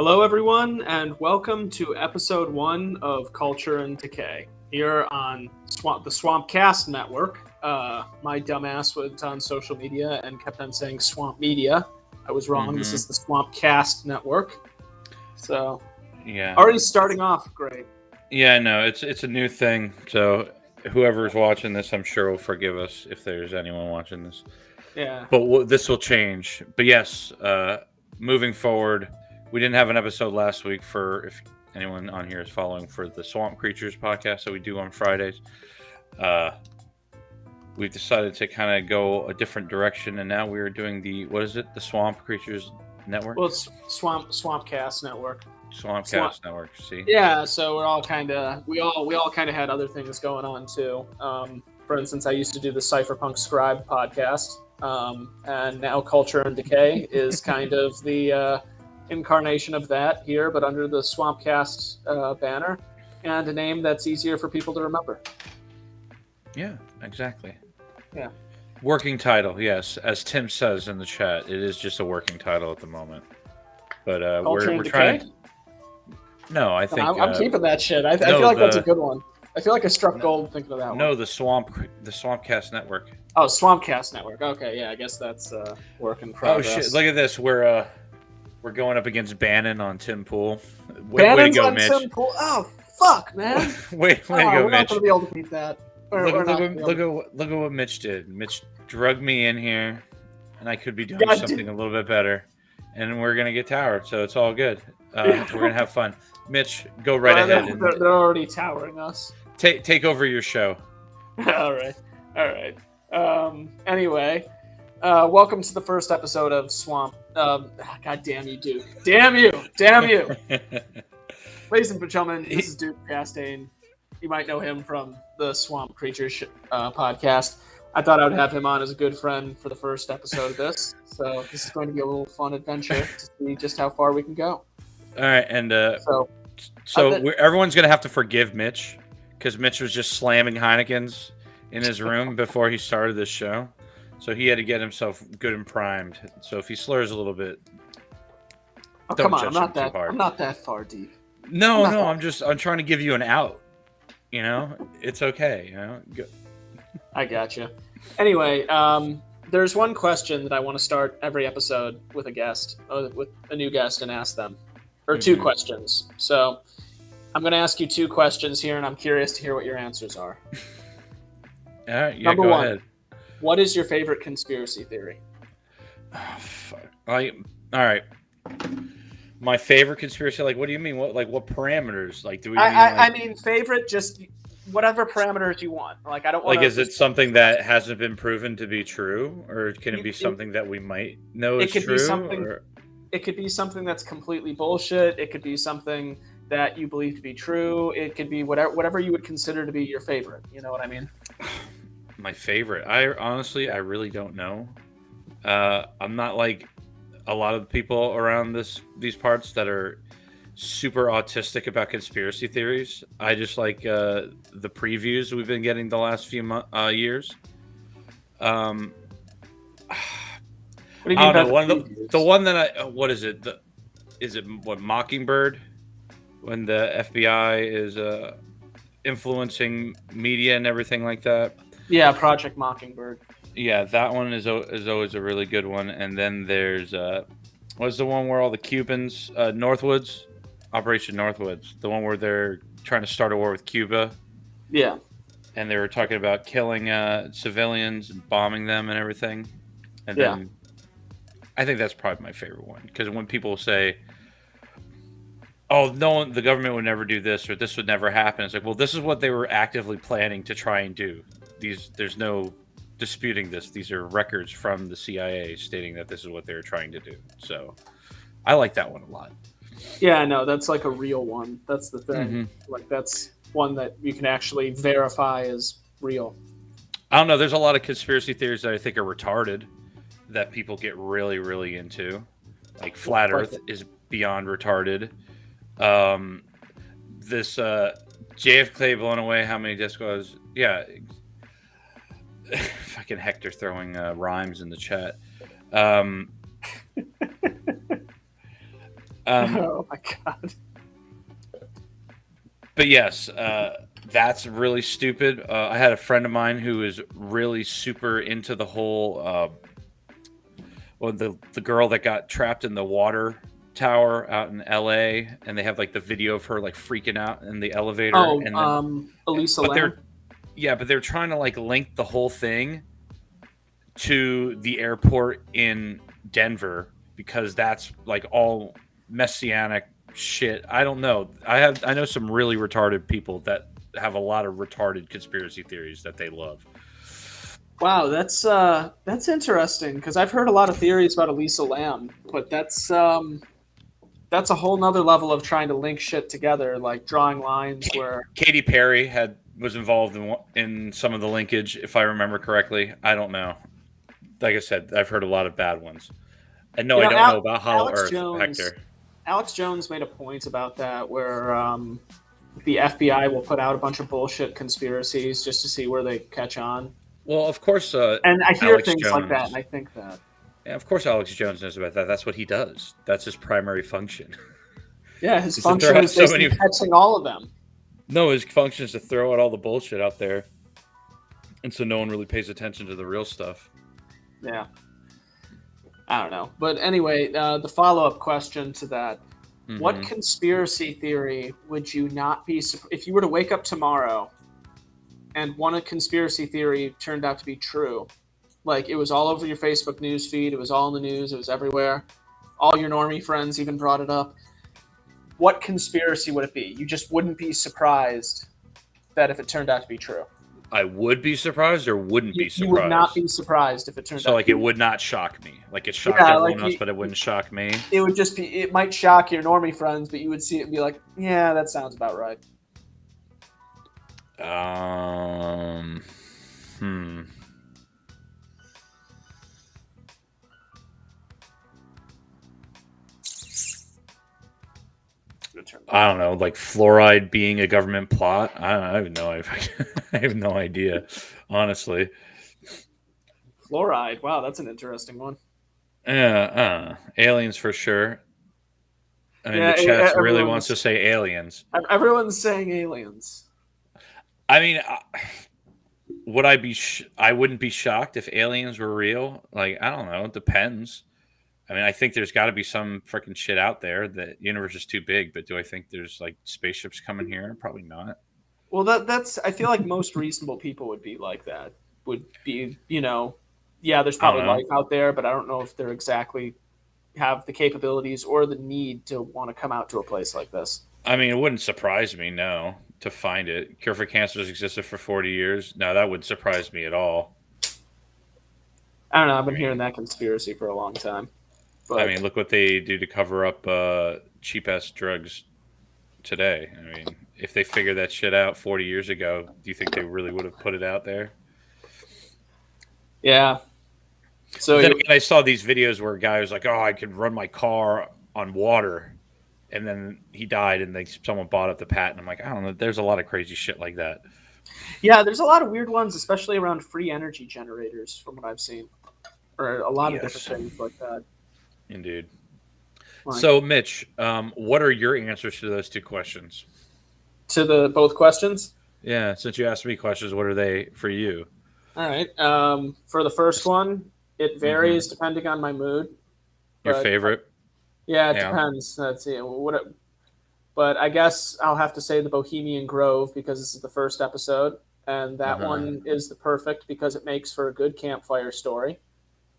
Hello, everyone, and welcome to episode 1 of Culture and Decay here on the Swampcast Network. My dumbass went on social media and kept on saying Swamp Media. I was wrong. This is the Swampcast Network. So, yeah, already starting off great. Yeah, no, it's a new thing. So whoever's watching this, I'm sure will forgive us if there's anyone watching this. Yeah. But this will change. But yes, moving forward, we didn't have an episode last week for if anyone on here is following for the Swamp Creatures podcast that we do on Fridays. We've decided to kind of go a different direction, and now we are doing the Swamp Creatures Network? Well, it's Swampcast Network. Swampcast Network. See? Yeah, so we all kind of had other things going on too. For instance, I used to do the Cypherpunk Scribe podcast, and now Culture and Decay is kind of the incarnation of that here, but under the Swampcast banner, and a name that's easier for people to remember. Yeah, exactly. Yeah. Working title, yes. As Tim says in the chat, it is just a working title at the moment. But we're trying to... No, I think... I'm keeping that shit. I feel like that's a good one. I feel like I struck gold thinking of that one. No, the Swampcast Network. Oh, Swampcast Network. Okay, yeah, I guess that's work in progress. Oh, shit. Look at this. We're going up against Bannon on Tim Pool. Bannon's way to go, Mitch. Tim Pool. Oh, fuck, man. way to go, Mitch. We're not going to be able to beat that. Look at what Mitch did. Mitch drugged me in here, and I could be doing something a little bit better. And we're going to get towered, so it's all good. We're going to have fun. Mitch, go right ahead. They're already towering us. Take over your show. All right. Anyway, welcome to the first episode of Swamp. God damn you, Duke. Damn you. Ladies and gentlemen, this is Duke Chastain. You might know him from the Swamp Creatures podcast. I thought I would have him on as a good friend for the first episode of this. So this is going to be a little fun adventure to see just how far we can go. All right, and everyone's going to have to forgive Mitch because Mitch was just slamming Heineken's in his room before he started this show. So he had to get himself good and primed. So if he slurs a little bit, come on, I'm not that far deep. No, I'm trying to give you an out. You know, it's okay. You know, I gotcha. Anyway, there's one question that I want to start every episode with with a new guest, and ask them, or two questions. So I'm going to ask you two questions here, and I'm curious to hear what your answers are. All right, Number go one, ahead. What is your favorite conspiracy theory? Oh, fuck. All right. My favorite conspiracy, what do you mean? What parameters? Do we mean? I mean favorite, just whatever parameters you want. I don't want. Is it something that hasn't been proven to be true, or can it be something that we might know is true? It could be something that's completely bullshit. It could be something that you believe to be true. It could be whatever you would consider to be your favorite. You know what I mean? My favorite. I really don't know. I'm not like a lot of people around these parts that are super autistic about conspiracy theories. I just like the previews we've been getting the last few years. What do you mean the one that what is it? Is it Mockingbird? When the FBI is influencing media and everything like that. Yeah, Project Mockingbird. Yeah, that one is always a really good one. And then there's what's the one where all the Cubans, Northwoods, Operation Northwoods, the one where they're trying to start a war with Cuba. Yeah. And they were talking about killing civilians and bombing them and everything. And then I think that's probably my favorite one, because when people say, "Oh, the government would never do this," or "This would never happen," it's like, well, this is what they were actively planning to try and do. There's no disputing this. These are records from the CIA stating that this is what they were trying to do. So I like that one a lot. Yeah, no, that's like a real one. That's the thing. That's one that you can actually verify as real. I don't know. There's a lot of conspiracy theories that I think are retarded that people get really, really into. Like Flat Earth is beyond retarded. This JFK blown away how many discos? Yeah. Fucking Hector throwing rhymes in the chat. Oh my god. But yes, that's really stupid. I had a friend of mine who is really super into the whole, well, the girl that got trapped in the water tower out in L.A. and they have like the video of her like freaking out in the elevator, Oh, and then, Elisa but Lam. they're trying to like link the whole thing to the airport in Denver because that's like all messianic shit. I don't know. I know some really retarded people that have a lot of retarded conspiracy theories that they love. Wow, that's interesting because I've heard a lot of theories about Elisa Lam, but that's a whole nother level of trying to link shit together, like drawing lines where. Katy Perry was involved in some of the linkage, if I remember correctly. I don't know. Like I said, I've heard a lot of bad ones. And no, I don't know about Hollow Alex Earth, Jones. Hector. Alex Jones made a point about that, where the FBI will put out a bunch of bullshit conspiracies just to see where they catch on. Well, of course, And I hear Alex things Jones. like that, and I think that. Yeah, of course, Alex Jones knows about that. That's what he does. That's his primary function. Yeah, his function is basically catching all of them. No, his function is to throw out all the bullshit out there, and so no one really pays attention to the real stuff. Yeah. I don't know. But anyway, the follow-up question to that. Mm-hmm. What conspiracy theory would you not be... If you were to wake up tomorrow and one conspiracy theory turned out to be true, like it was all over your Facebook news feed, it was all in the news, it was everywhere, all your normie friends even brought it up, what conspiracy would it be? You just wouldn't be surprised that if it turned out to be true. I would be surprised or wouldn't be surprised? You would not be surprised if it turned out. So, like, it would not shock me. Like, it shocked everyone else, but it wouldn't shock me. It would just be, it might shock your normie friends, but you would see it and be like, yeah, that sounds about right. I don't know, like fluoride being a government plot. I have no I have no idea, honestly. Fluoride. Wow, that's an interesting one. Yeah, aliens for sure. I mean, the chat really wants to say aliens. Everyone's saying aliens. I mean, would I be? I wouldn't be shocked if aliens were real. Like, I don't know. It depends. I mean, I think there's got to be some freaking shit out there. The universe is too big, but do I think there's like spaceships coming here? Probably not. Well, that's. I feel like most reasonable people would be like that. Would be, yeah, there's probably life out there, but I don't know if they're exactly have the capabilities or the need to want to come out to a place like this. I mean, it wouldn't surprise me, no, to find it. Cure for Cancer has existed for 40 years. No, that wouldn't surprise me at all. I don't know. I've been hearing that conspiracy for a long time. But, I mean, look what they do to cover up cheap-ass drugs today. I mean, if they figured that shit out 40 years ago, do you think they really would have put it out there? Yeah. So then again, I saw these videos where a guy was like, "Oh, I could run my car on water," and then he died, and someone bought up the patent. I'm like, I don't know. There's a lot of crazy shit like that. Yeah, there's a lot of weird ones, especially around free energy generators, from what I've seen, or a lot of different things like that. Indeed. So, Mitch, what are your answers to those two questions? To the both questions? Yeah, since you asked me questions, what are they for you? All right. For the first one, it varies depending on my mood. Your favorite? Yeah, it depends. Let's see. But I guess I'll have to say the Bohemian Grove because this is the first episode, and that one is the perfect because it makes for a good campfire story,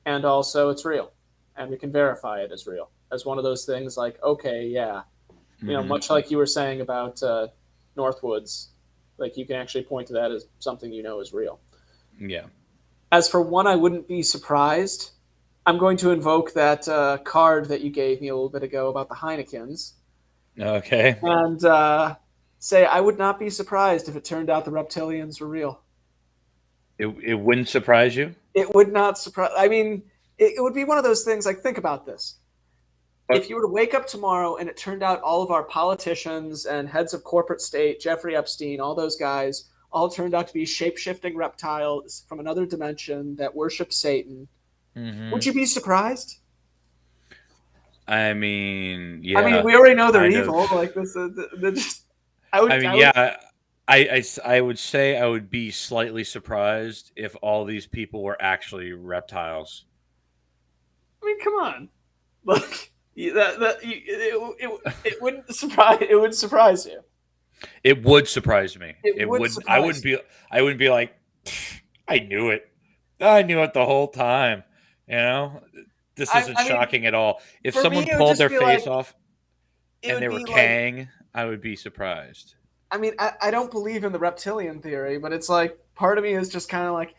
and also it's real, and we can verify it as real. As one of those things like, okay, yeah. Much like you were saying about Northwoods, like you can actually point to that as something is real. Yeah. As for one, I wouldn't be surprised. I'm going to invoke that card that you gave me a little bit ago about the Heinekens. Okay. And say I would not be surprised if it turned out the reptilians were real. It wouldn't surprise you? It would not surprise. I mean, it would be one of those things like, think about this. If you were to wake up tomorrow and it turned out all of our politicians and heads of corporate state, Jeffrey Epstein, all those guys, all turned out to be shape-shifting reptiles from another dimension that worship Satan, would you be surprised? I mean, I mean, yeah, we already know they're kind evil. of. Like this, they're just. I mean, yeah, I would say I would be slightly surprised if all these people were actually reptiles. I mean, come on, like it wouldn't surprise. It would surprise you. It would surprise me. It It would would. I surprise wouldn't you. be. I wouldn't be like, I knew it. I knew it the whole time. You know, this isn't I mean, shocking at all. If for me, someone it would pulled just their be like face off it and would they were be like. Kang, I would be surprised. I mean, I don't believe in the reptilian theory, but it's like part of me is just kind of like,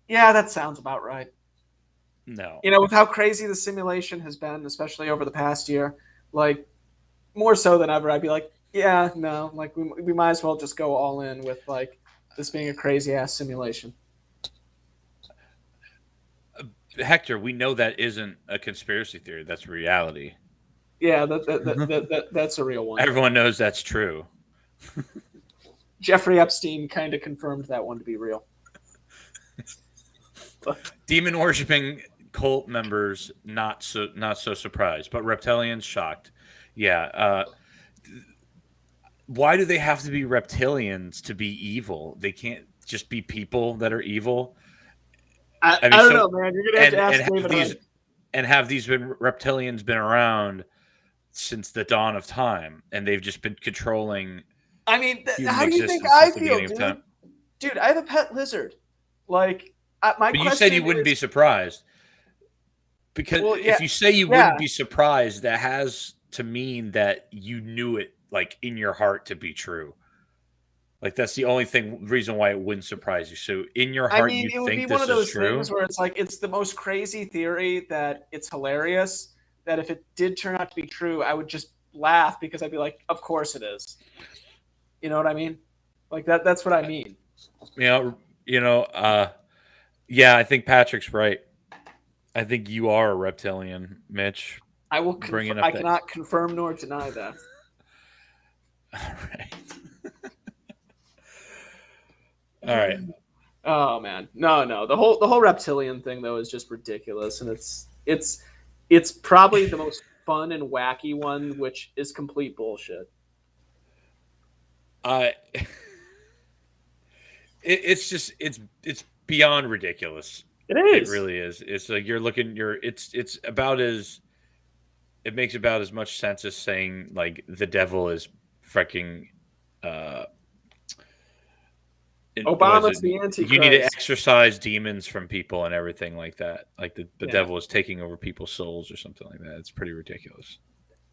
yeah, that sounds about right. No. You know, with how crazy the simulation has been, especially over the past year, like more so than ever, I'd be like, yeah, no, like we might as well just go all in with like this being a crazy ass simulation. Hector, we know that isn't a conspiracy theory. That's reality. Yeah, that's a real one. Everyone knows that's true. Jeffrey Epstein kind of confirmed that one to be real. Demon worshipping cult members not so surprised, but reptilians shocked. Yeah. Why do they have to be reptilians to be evil? They can't just be people that are evil. I I mean, don't so know, man. You're gonna have to ask have David these Icke. reptilians been around since the dawn of time, and they've just been controlling I mean, human how do you think existence I since the feel, beginning of time. dude? Dude, I have a pet lizard. Like, my But you said you question wouldn't be is, surprised. Because well, if you say you yeah. wouldn't be surprised, that has to mean that you knew it like in your heart to be true. Like that's the only reason why it wouldn't surprise you. So in your I heart mean, you it would be think one this of is those true. things where it's like it's the most crazy theory that it's hilarious. That if it did turn out to be true, I would just laugh because I'd be like, "Of course it is." You know what I mean? Like that. That's what I mean. You know, yeah, I think Patrick's right. I think you are a reptilian, Mitch. I will. Bringing I up that. cannot confirm nor deny that. All right. All right. Oh man, no. The whole reptilian thing though is just ridiculous, and it's probably the most fun and wacky one, which is complete bullshit. Uh, it's just it's beyond ridiculous. It It is. really is. It's like it's about as it makes about as much sense as saying like the devil is freaking uh was it Obama's the you need to Antichrist. exorcise demons from people and everything like that. Like the Yeah. devil is taking over people's souls or something like that. It's pretty ridiculous.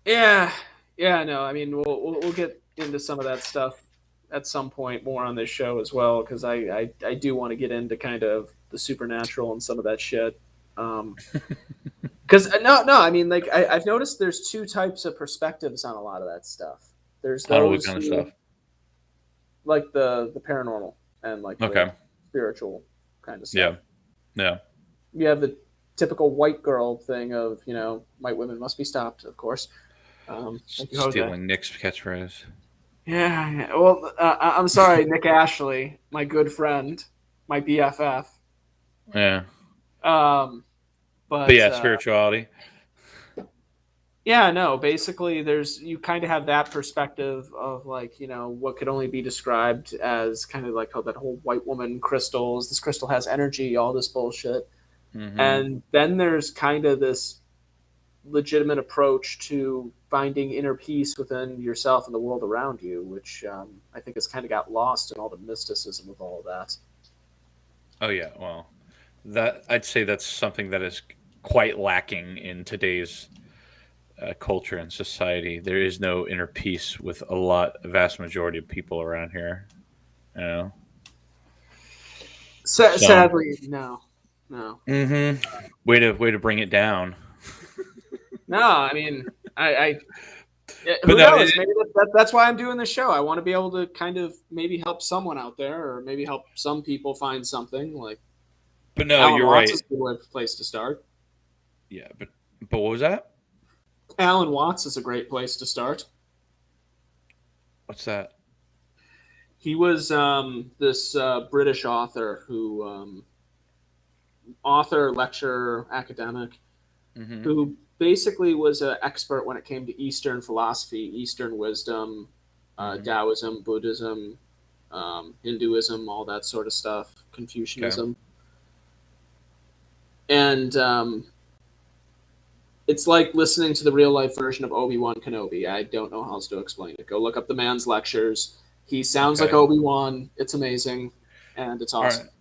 Yeah, yeah, no. I mean, we'll get into some of that stuff at some point more on this show as well because I do want to get into kind of the supernatural and some of that shit. Because no, I mean, like I've noticed there's two types of perspectives on a lot of that stuff. There's How what those kind of who stuff? like the paranormal and like the Okay. spiritual kind of Yeah. stuff. Yeah. You have the typical white girl thing of white women must be stopped, of course. Thank you, Jose. Stealing Nick's catchphrase. Yeah. Well, I'm sorry, Nick Ashley, my good friend, my BFF. Yeah. But Yeah, spirituality. yeah, no. Basically, you kind of have that perspective of like what could only be described as kind of like how that whole white woman crystals. This crystal has energy, all this bullshit, and then there's kind of this legitimate approach to finding inner peace within yourself and the world around you, which I think has kind of got lost in all the mysticism of all of that. Oh yeah, well, that I'd say that's something that is quite lacking in today's culture and society. There is no inner peace with a vast majority of people around here. You know. Sadly, no. Way to bring it down. No, I mean, I But who no, knows? Maybe that's why I'm doing this show. I want to be able to kind of maybe help someone out there, or maybe help some people find something. Like but no, Alan you're Watts right. is a good place to start. Yeah, but what was that? Alan Watts is a great place to start. What's that? He was this British author author, lecturer, academic, who basically was an expert when it came to Eastern philosophy, Eastern wisdom, Taoism, Buddhism, Hinduism, all that sort of stuff, Okay. Confucianism. And it's like listening to the real life version of Obi-Wan Kenobi. I don't know how else to explain it. Go look up the man's lectures. He sounds like Okay. Obi-Wan. It's amazing, and it's All awesome. right.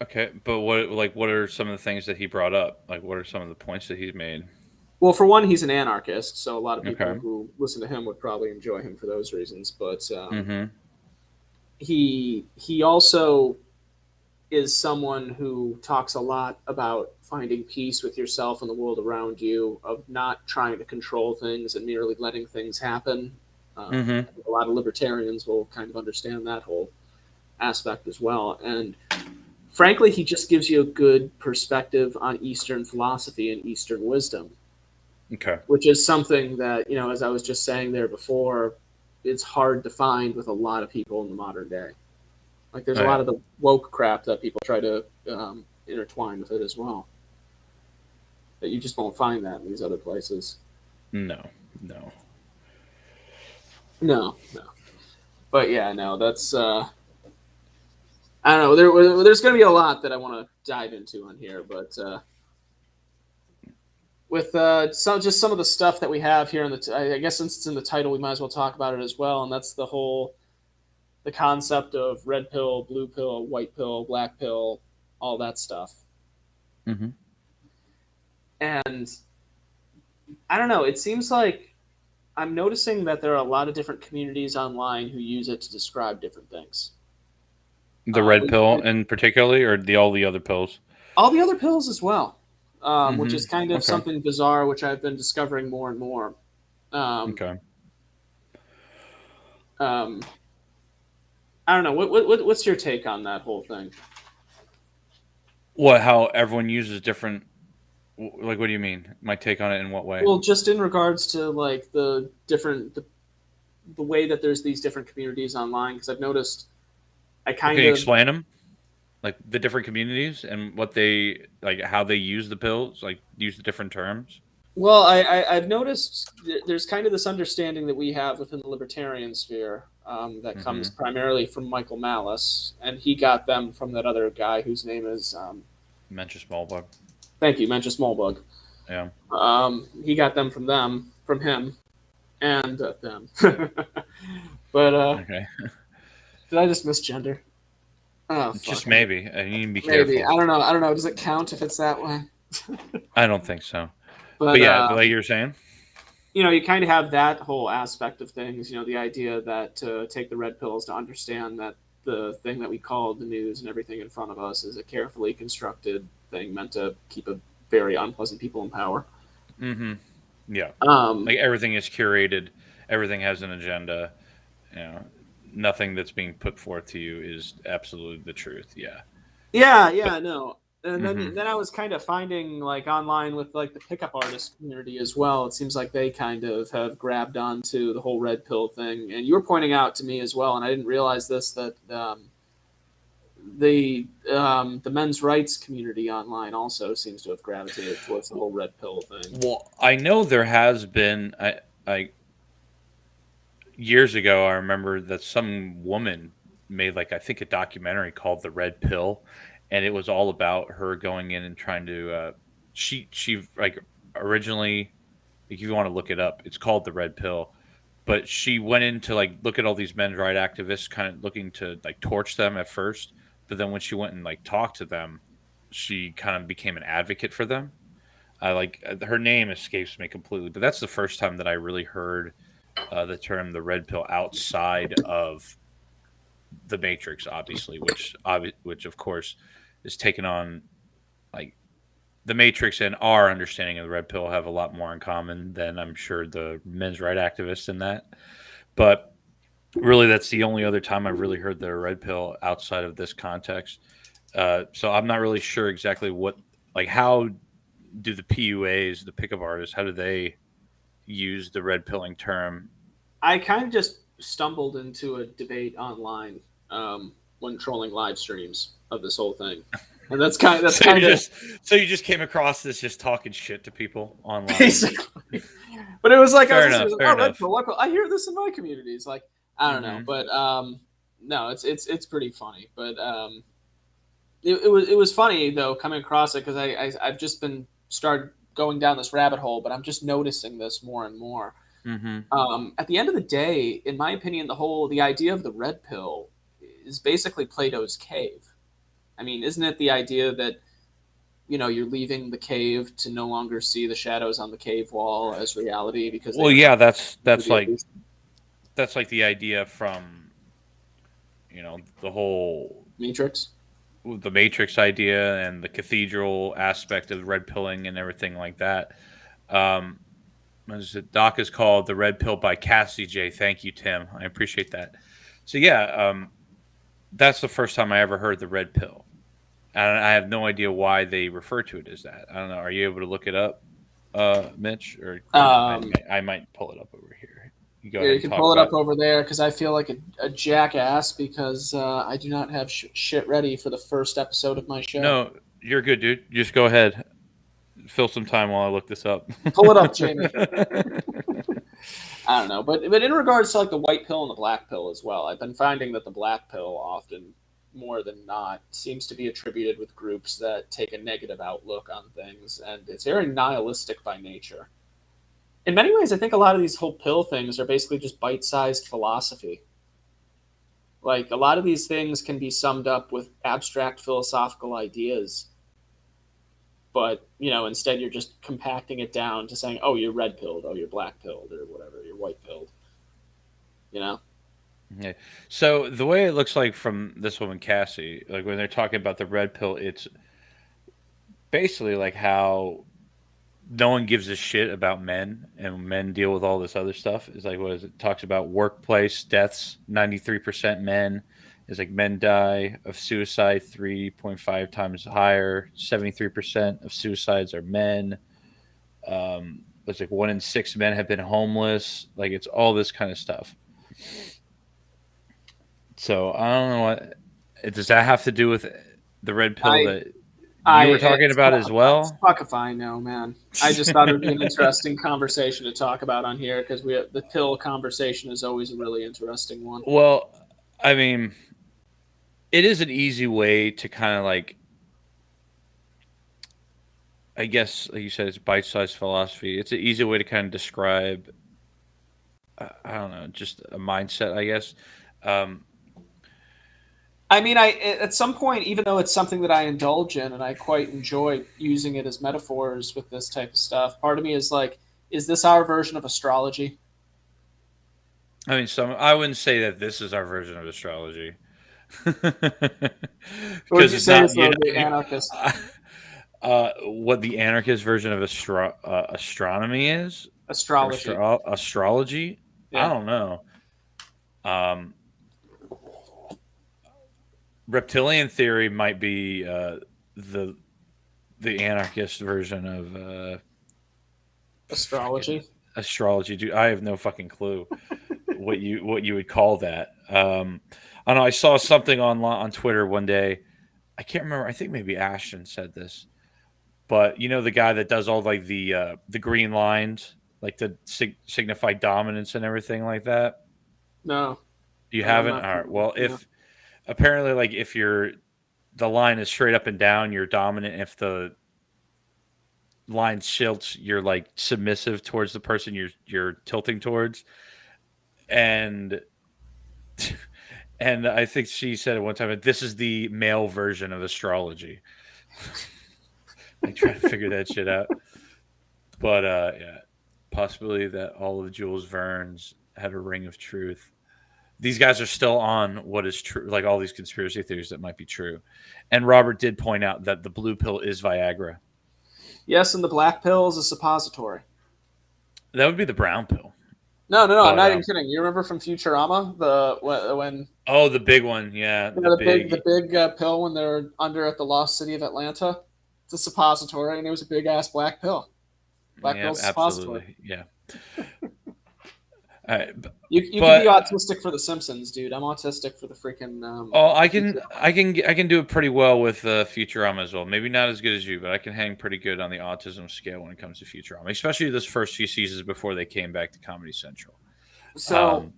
Okay. But what are some of the things that he brought up? Like, what are some of the points that he's made? Well, for one, he's an anarchist, so a lot of people Okay. who listen to him would probably enjoy him for those reasons. But Mm-hmm. he also is someone who talks a lot about finding peace with yourself and the world around you, of not trying to control things and merely letting things happen. Mm-hmm. A lot of libertarians will kind of understand that whole aspect as well. And frankly, he just gives you a good perspective on Eastern philosophy and Eastern wisdom, Okay. which is something that, as I was just saying there before, it's hard to find with a lot of people in the modern day. Like there's Oh a lot yeah. of the woke crap that people try to intertwine with it as well. That you just won't find that in these other places. No. No. No, no. But yeah, no, that's I don't know. There's going to be a lot that I want to dive into on here, but with some of the stuff that we have here in I guess since it's in the title, we might as well talk about it as well, and that's the concept of red pill, blue pill, white pill, black pill, all that stuff. Mm-hmm. And I don't know. It seems like I'm noticing that there are a lot of different communities online who use it to describe different things. The red pill, And in particularly, or all the other pills? all the other pills as well, which is kind Mm-hmm. of Okay. something bizarre, which I've been discovering more and more. Um, Okay. um, I don't know. What's your take on that whole thing? What? How everyone uses different? Like, what do you mean? My take on it in what way? Well, just in regards to like the way that there's these different communities online, because I've noticed I Well, can kind you of explain them? Like the different communities and what they like, how they use the pills, like use the different terms. well, I've noticed there's kind of this understanding that we have within the libertarian sphere that comes Mm-hmm. primarily from Michael Malice, and he got them from that other guy whose name is Mention small bug. thank you, Mencha Smallbug. Yeah. He got them from him, and them. But Okay. did I just misgender? Oh Just fuck. maybe. You need to be Maybe. careful. I don't know. I don't know. Does it count if it's that way? I don't think so. But But yeah, like you're saying. you kind of have that whole aspect of things. The idea that to take the red pills to understand that the thing that we call the news and everything in front of us is a carefully constructed thing meant to keep a very unpleasant people in power. Mm-hmm. Yeah. Um, Like everything is curated. Everything has an agenda. You know, nothing that's being put forth to you is absolutely the truth. Yeah. yeah, But. yeah, no. And Mm-hmm. then I was kind of finding like online with like the pickup artist community as well. It seems like they kind of have grabbed onto the whole red pill thing. And you were pointing out to me as well, and I didn't realize this that the men's rights community online also seems to have gravitated towards the whole red pill thing. Well, I know there has been. I years ago, I remember that some woman made like I think a documentary called "The Red Pill," and it was all about her going in and trying to. She like originally, if you want to look it up, it's called "The Red Pill." But she went in to like look at all these men's right activists, kind of looking to like torch them at first. But then when she went and like talked to them, she kind of became an advocate for them. I like her name escapes me completely, but that's the first time that I really heard the term "the red pill" outside of the Matrix, obviously, which of course is taken on like the Matrix and our understanding of the red pill have a lot more in common than I'm sure the men's right activists in that. But really, that's the only other time I've really heard the red pill outside of this context. So I'm not really sure exactly what, like, how do the PUAs, the pickup artists, how do they use the red pilling term? I kind of just stumbled into a debate online when trolling live streams of this whole thing. And that's kind of So you just came across this just talking shit to people online. basically. But it was like Fair I was enough. listening, Fair red enough. pill, white pill. I hear this in my communities. Like I don't know, Mm-hmm. but no, it's pretty funny. But it was funny though coming across it because I've just been started going down this rabbit hole, but I'm just noticing this more and more. Mm-hmm. At the end of the day, in my opinion, the idea of the red pill is basically Plato's cave. I mean, isn't it the idea that you're leaving the cave to no longer see the shadows on the cave wall as reality because they Well, are yeah, under the illusion? that's like the idea from the whole Matrix. the Matrix idea and the cathedral aspect of red pilling and everything like that. Um, Doc is called The Red Pill by Cassie J. Thank you, Tim. I appreciate that. So yeah, that's the first time I ever heard the red pill. And I have no idea why they refer to it as that. I don't know. Are you able to look it up, Mitch? Or Um, I might pull it up over here. You go yeah, ahead you and can talk pull it up about. over there because I feel like a jackass because I do not have shit ready for the first episode of my show. No, you're good, dude. Just go ahead. Fill some time while I look this up. Pull it up, Jamie. I don't know, but in regards to like the white pill and the black pill as well, I've been finding that the black pill often more than not seems to be attributed with groups that take a negative outlook on things, and it's very nihilistic by nature. In many ways, I think a lot of these whole pill things are basically just bite-sized philosophy. Like a lot of these things can be summed up with abstract philosophical ideas, but instead you're just compacting it down to saying, "Oh, you're red pilled, oh, you're black pilled, or whatever, you're white pilled." You know? Yeah. So the way it looks like from this woman Cassie, like when they're talking about the red pill, it's basically like how no one gives a shit about men and men deal with all this other stuff. It's like what is it? Talks about workplace deaths, 93% men. It's like men die of suicide 3.5 times higher. 73% of suicides are men. It's like 1 in 6 men have been homeless. Like it's all this kind of stuff. So I don't know what does that have to do with the red pill I that you were talking it's about as well? fuck if I know, man. I just thought it would be an interesting conversation to talk about on here because the pill conversation is always a really interesting one. Well, I mean, it is an easy way to kind of like, I guess, like you said, it's bite-sized philosophy. It's an easy way to kind of describe, I don't know, just a mindset, I guess. Um, I mean, at some point, even though it's something that I indulge in and I quite enjoy using it as metaphors with this type of stuff, part of me is like, is this our version of astrology? I mean, I wouldn't say that this is our version of astrology Or would because you it's say not. it's the anarchist What the anarchist version of astronomy is or astrology? astrology? I Yeah. don't know. Um, reptilian theory might be the anarchist version of fucking Astrology. astrology. Dude, I have no fucking clue what you would call that. I know I saw something on Twitter one day. I can't remember. I think maybe Ashton said this, but the guy that does all like the green lines, like to signify dominance and everything like that. No, You no, I'm haven't? not. All right. Well, No. if apparently like if the line is straight up and down, you're dominant. If the line tilts, you're like submissive towards the person you're tilting towards. And and I think she said at one time that this is the male version of astrology. Like trying to figure that shit out. But yeah, possibly that all of Jules Verne's had a ring of truth. These guys are still on what is true, like all these conspiracy theories that might be true. And Robert did point out that the blue pill is Viagra. Yes, and the black pill is a suppository. That would be the brown pill. No, no, no. I'm But not even kidding. You remember from Futurama when oh, the big one, yeah, the the big, big pill when they're under at the lost city of Atlanta? It's a suppository, and it was a big ass black pill. Black yeah, pill's a suppository. absolutely, yeah. You could be but autistic for The Simpsons, dude. I'm autistic for the freaking. oh, I can do it pretty well with Futurama as well. Maybe not as good as you, but I can hang pretty good on the autism scale when it comes to Futurama, especially those first few seasons before they came back to Comedy Central. So,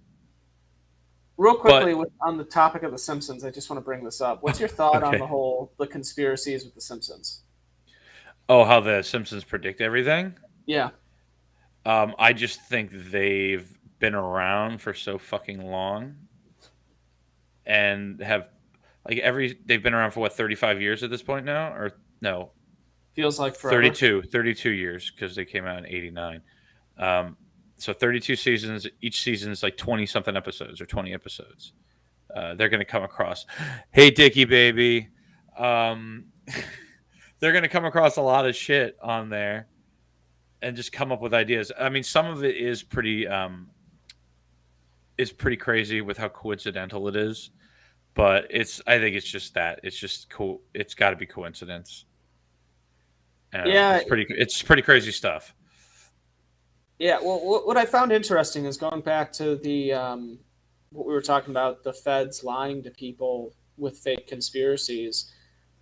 real But quickly, on the topic of The Simpsons, I just want to bring this up. What's your thought on okay. the conspiracies with The Simpsons? Oh, how the Simpsons predict everything? Yeah, I just think they've been around for so fucking long and have they've been around for what 35 years at this point now, or no, feels like forever. 32 years because they came out in 89. Um, so 32 seasons. Each season is like 20 something episodes or 20 episodes. They're going to come across, hey, Dickie, baby. Um, they're going to come across a lot of shit on there and just come up with ideas. I mean, some of it is pretty crazy with how coincidental it is, but I think it's just that. It's just cool. It's got to be coincidence. Yeah, It's pretty crazy stuff. yeah. Well, what I found interesting is going back to the what we were talking about, the feds lying to people with fake conspiracies.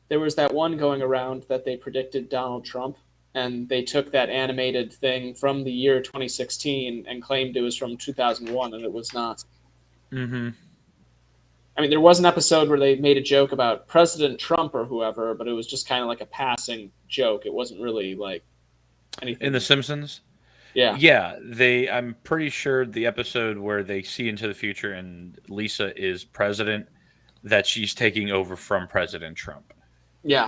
There was that one going around that they predicted Donald Trump, and they took that animated thing from the year 2016 and claimed it was from 2001, and it was not. Mm-hmm. I mean, there was an episode where they made a joke about President Trump or whoever, but it was just kind of like a passing joke. It wasn't really like anything. In The Simpsons? Yeah. Yeah, I'm pretty sure the episode where they see into the future and Lisa is president, that she's taking over from President Trump. Yeah.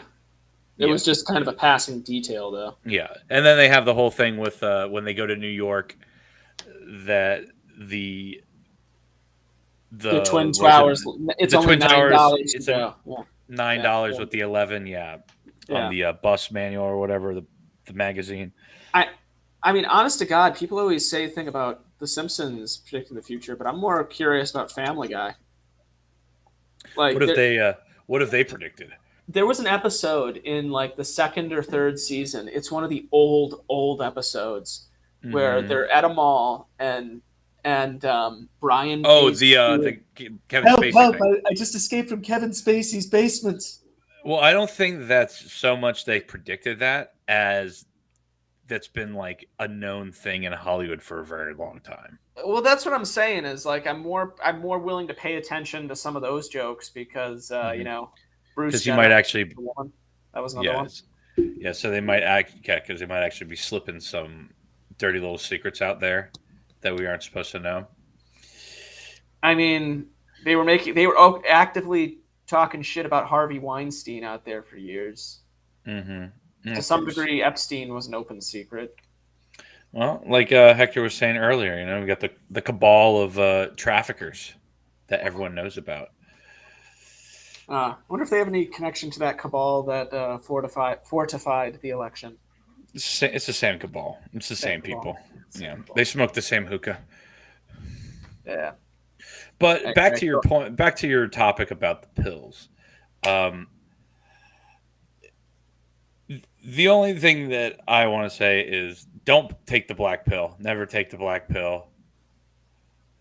It Yeah. was just kind of a passing detail, though. Yeah, and then they have the whole thing with when they go to New York, that The Twin was it Towers. It's the only Twin Towers? $9 to It's go. Yeah. $9 Yeah. with the 11, yeah, Yeah. on the bus manual or whatever, the magazine. I mean, honest to God, people always say thing about The Simpsons predicting the future, but I'm more curious about Family Guy. Like, What if they predicted? there was an episode in like the second or third season. It's one of the old episodes where Mm-hmm. they're at a mall and Brian. Oh, pays the Kevin help, Spacey help! thing. I just escaped from Kevin Spacey's basement. Well, I don't think that's so much they predicted that as that's been like a known thing in Hollywood for a very long time. Well, that's what I'm saying. Is like I'm more willing to pay attention to some of those jokes because Bruce Because he Jenner, might actually, the woman. That was another one. yeah. So they might because they might actually be slipping some dirty little secrets out there that we aren't supposed to know. I mean, they were actively talking shit about Harvey Weinstein out there for years. Mm-hmm. To some degree, Epstein was an open secret. Well, like Hector was saying earlier, we got the cabal of traffickers that everyone knows about. I wonder if they have any connection to that cabal that fortified the election. It's the same cabal. It's the same cabal. people. Yeah, they smoke the same hookah. Yeah. But back to your point, back to your topic about the pills. The only thing that I want to say is don't take the black pill. Never take the black pill.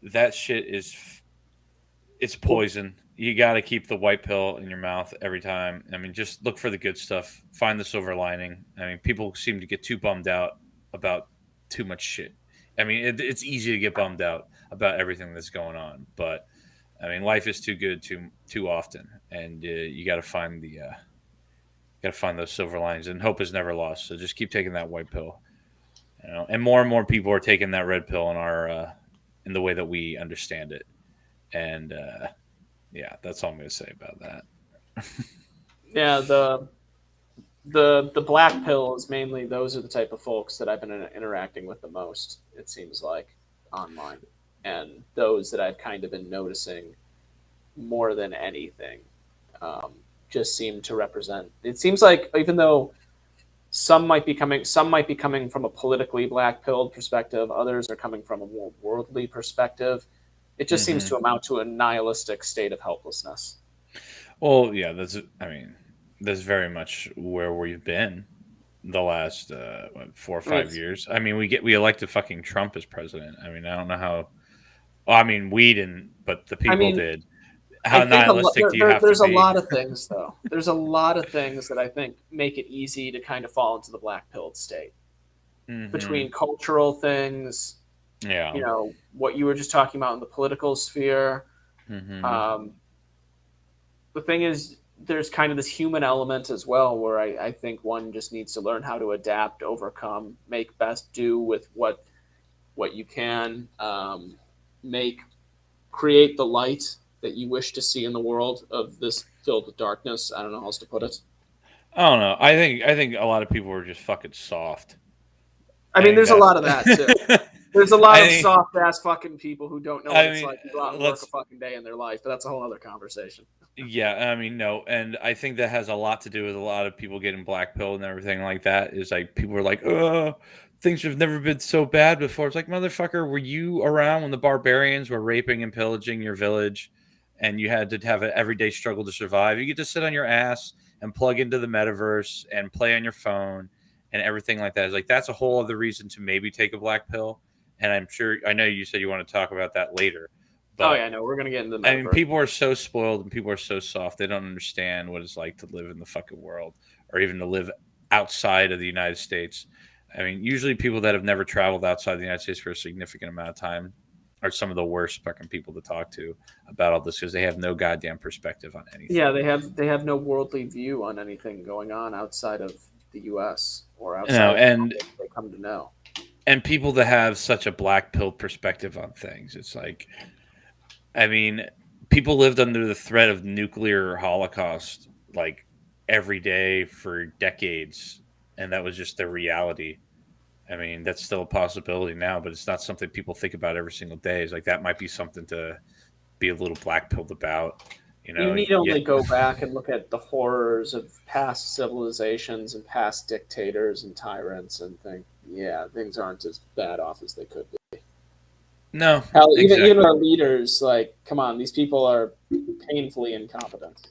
That shit it's poison. You got to keep the white pill in your mouth every time. I mean, just look for the good stuff. Find the silver lining. I mean, people seem to get too bummed out about too much shit. I mean, it's easy to get bummed out about everything that's going on, but I mean, life is too good too often, and you got to find those silver linings. And hope is never lost. So just keep taking that white pill, and more people are taking that red pill in the way that we understand it, and yeah, that's all I'm going to say about that. Yeah, the black pill is mainly those are the type of folks that I've been interacting with the most. It seems like online, and those that I've kind of been noticing more than anything just seem to represent. It seems like even though some might be coming from a politically black pilled perspective, others are coming from a more worldly perspective. It just seems to amount to a nihilistic state of helplessness. Well, yeah, that's very much where we've been the last 4 or 5 years. I mean, we elected fucking Trump as president. I mean, I don't know Well, I mean, we didn't, but the I people mean, did. I How think nihilistic do you have to there's a be? lot of things though. There's a lot of things that I think make it easy to kind of fall into the black pilled state Hmm. between cultural things, Yeah. what you were just talking about in the political sphere. Hmm. Um, the thing is, there's kind of this human element as well, where I think one just needs to learn how to adapt, overcome, make best do with what you can, make create the light that you wish to see in the world of this filled with darkness. I don't know how else to put it. I don't know. I think a lot of people are just fucking soft. I I mean, think there's a that's. lot of that too. There's a lot I of think. soft ass fucking people who don't know what I it's mean, like to go out and work a let's. fucking day in their life, but that's a whole other conversation. Yeah, I mean, no, and I think that has a lot to do with a lot of people getting black pilled and everything like that. Is like people are like, "Oh, things have never been so bad before." It's like, motherfucker, were you around when the barbarians were raping and pillaging your village, and you had to have an everyday struggle to survive? You get to sit on your ass and plug into the metaverse and play on your phone and everything like that. It's like that's a whole other reason to maybe take a black pill. And I'm sure I know you said you want to talk about that later, Oh but yeah, no, we're gonna get into the I mean, metaverse. people are so spoiled and people are so soft. They don't understand what it's like to live in the fucking world or even to live outside of the United States. I mean, usually people that have never traveled outside the United States for a significant amount of time are some of the worst fucking people to talk to about all this because they have no goddamn perspective on Yeah, anything. they have no worldly view on anything going on outside of the U.S. or You outside know, of the and world they come to know. and people that have such a black pill perspective on things, it's like, I mean, people lived under the threat of nuclear holocaust like every day for decades, and that was just their reality. I mean, that's still a possibility now, but it's not something people think about every single day. It's like that might be something to be a little black pilled about. You You know, need yeah, only go back and look at the horrors of past civilizations and past dictators and tyrants and think, yeah, things aren't as bad off as they could be. no, Hell, even exactly. our leaders, like, come on, these people are painfully incompetent.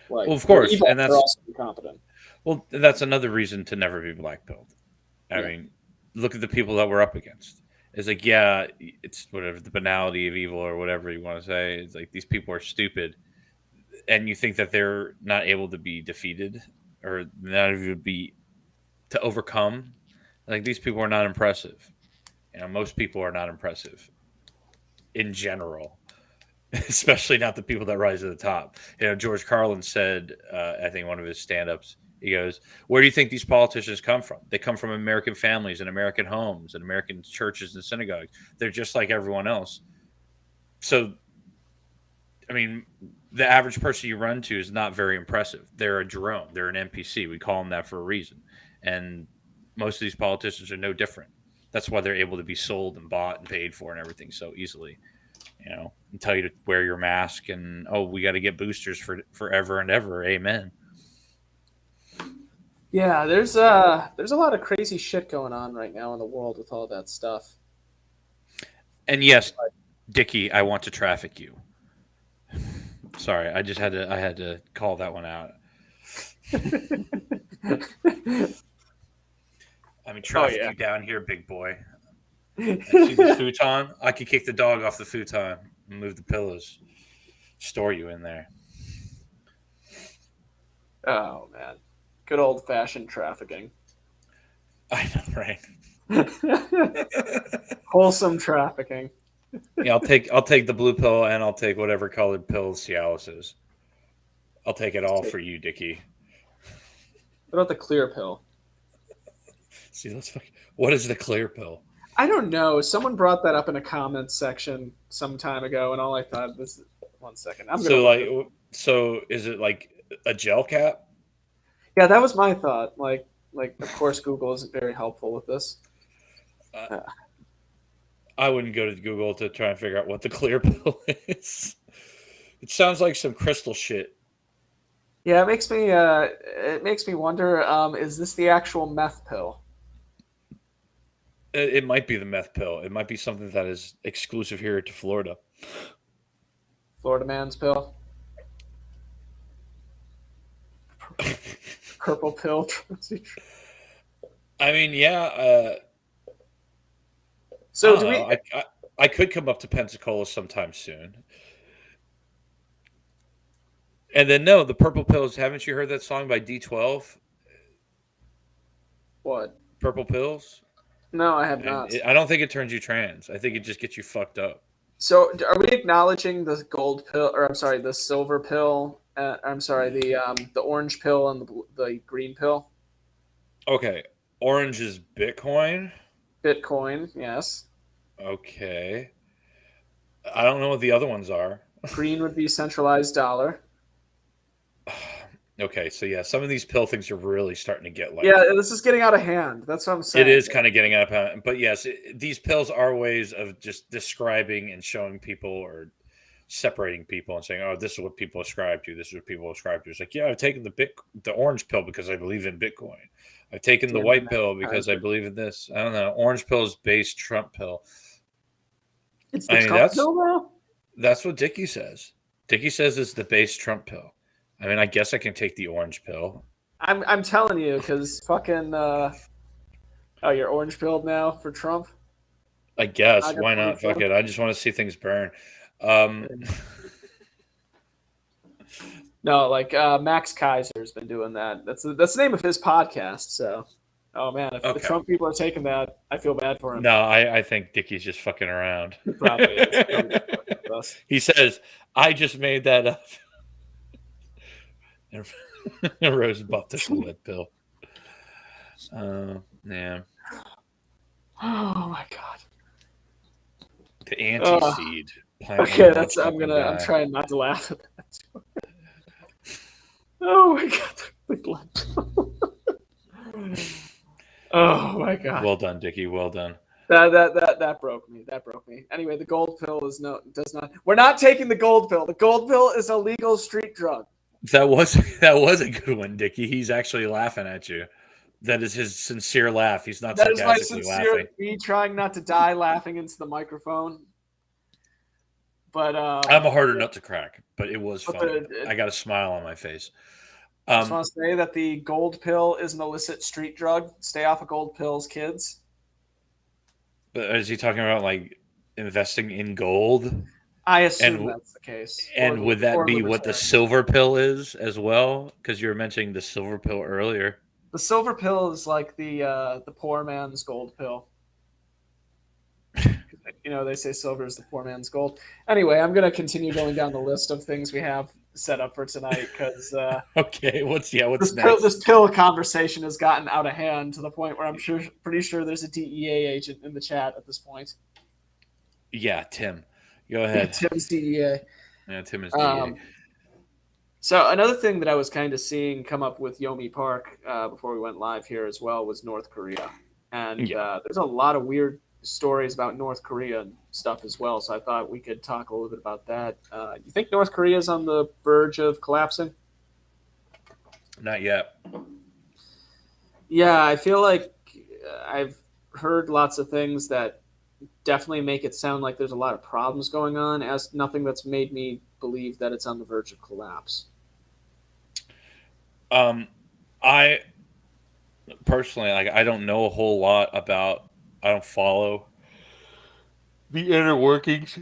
Well, Like, of they're course, evil, and they're also incompetent. that's another reason to never be black pilled. I Yeah. mean, look at the people that we're up against. It's like, yeah, it's whatever the banality of evil or whatever you want to say. It's like these people are stupid, and you think that they're not able to be defeated or not able to be to overcome. Like these people are not impressive. You know, most people are not impressive in general, especially not the people that rise to the top. You know, George Carlin said, I think one of his stand-ups, he goes, "Where do you think these politicians come from? They come from American families and American homes and American churches and synagogues. They're just like everyone else. So, I mean, the average person you run to is not very impressive. They're a drone. They're an NPC. We call them that for a reason. And most of these politicians are no different. That's why they're able to be sold and bought and paid for and everything so easily. You know, and tell you to wear your mask and oh, we got to get boosters for forever and ever. Amen. Yeah, there's a lot of crazy shit going on right now in the world with all that stuff. And yes, Dickie, I want to traffic you. Sorry, I had to call that one out. I mean, Oh traffic yeah. you down here, big boy. I see this futon. I could kick the dog off the futon and move the pillows. Store you in there. Oh man, good old fashioned trafficking. I know, right? Wholesome trafficking. Yeah, I'll take the blue pill and I'll take whatever colored pill Cialis is. I'll take it all for you, Dickie. What about the clear pill? See, what is the clear pill? I don't know. Someone brought that up in a comments section some time ago, and all I thought this. One second, I'm gonna So look like, this. so is it like a gel cap? Yeah, that was my thought. Like of course Google isn't very helpful with this. Uh, Uh, I wouldn't go to Google to try and figure out what the clear pill is. It sounds like some crystal shit. yeah, it makes me wonder. Is this the actual meth pill? It might be the meth pill. It might be something that is exclusive here to Florida. Florida man's pill, purple pill. I mean, yeah. I So don't do know. we? I could come up to Pensacola sometime soon. And then no, the Purple Pills. Haven't you heard that song by D12? What? Purple Pills. No, I have And not. I don't think it turns you trans. I think it just gets you fucked up. So, are we acknowledging the gold pill, or I'm sorry, the silver pill? I'm sorry, the orange pill and the green pill. Okay, orange is Bitcoin. Bitcoin, yes. Okay, I don't know what the other ones are. Green would be centralized dollar. Okay, so yeah, some of these pill things are really starting to get like Yeah, this is getting out of hand. That's what I'm it saying. is kind of getting up. But yes, these pills are ways of just describing and showing people or separating people and saying, "Oh, this is what people ascribe to. This is what people ascribe to." It's like, yeah, I've taken the orange pill because I believe in Bitcoin. I've taken the Damn white it, pill because I believe in this. I don't know. Orange pill is base Trump pill. it's the I mean, Trump pill now. that's what Dickie says. Dickie says it's the base Trump pill. I mean, I guess I can take the orange pill. I'm telling you, because fucking oh, you're orange pilled now for Trump. I guess I got why not? Fuck 24. it. I just want to see things burn. Um, No, like Max Kaiser's been doing that. That's the name of his podcast. So, oh man, if the okay. Trump people are taking that, I feel bad for him. No, I think Dickie's just fucking around. He probably is. He's probably just fucking with us. He says, "I just made that up." Rose bought the red pill. Yeah. Oh my god. The anti-seed. Okay, that's I'm trying not to laugh at that. Oh my god, the blood. Oh my god. Well done, Dickie. Well done. That broke me. That broke me. Anyway, the gold pill does not. We're not taking the gold pill. The gold pill is a legal street drug. That was a good one, Dickie. He's actually laughing at you. That is his sincere laugh. He's not That is my sarcastically sincere laughing. me trying not to die laughing into the microphone. But I'm a harder nut to crack, but it was funny. I got a smile on my face. I just want to say that the gold pill is an illicit street drug. Stay off of gold pills, kids. But is he talking about like investing in gold? I assume that's the case. And would that be what the silver pill is as well? Because you were mentioning the silver pill earlier. The silver pill is like the poor man's gold pill. You know, they say silver is the poor man's gold. Anyway, I'm going to continue going down the list of things we have set up for tonight because okay, what's next? This pill conversation has gotten out of hand to the point where I'm pretty sure there's a DEA agent in the chat at this point. Yeah, Tim. Go ahead. Tim's DEA. Yeah, Tim is DEA. So another thing that I was kind of seeing come up with Yomi Park before we went live here as well was North Korea. And there's a lot of weird stories about North Korea and stuff as well. So I thought we could talk a little bit about that. You think North Korea is on the verge of collapsing? Not yet. Yeah, I feel like I've heard lots of things that definitely make it sound like there's a lot of problems going on, as nothing that's made me believe that it's on the verge of collapse. I personally, I don't know a whole lot about. I don't follow the inner workings.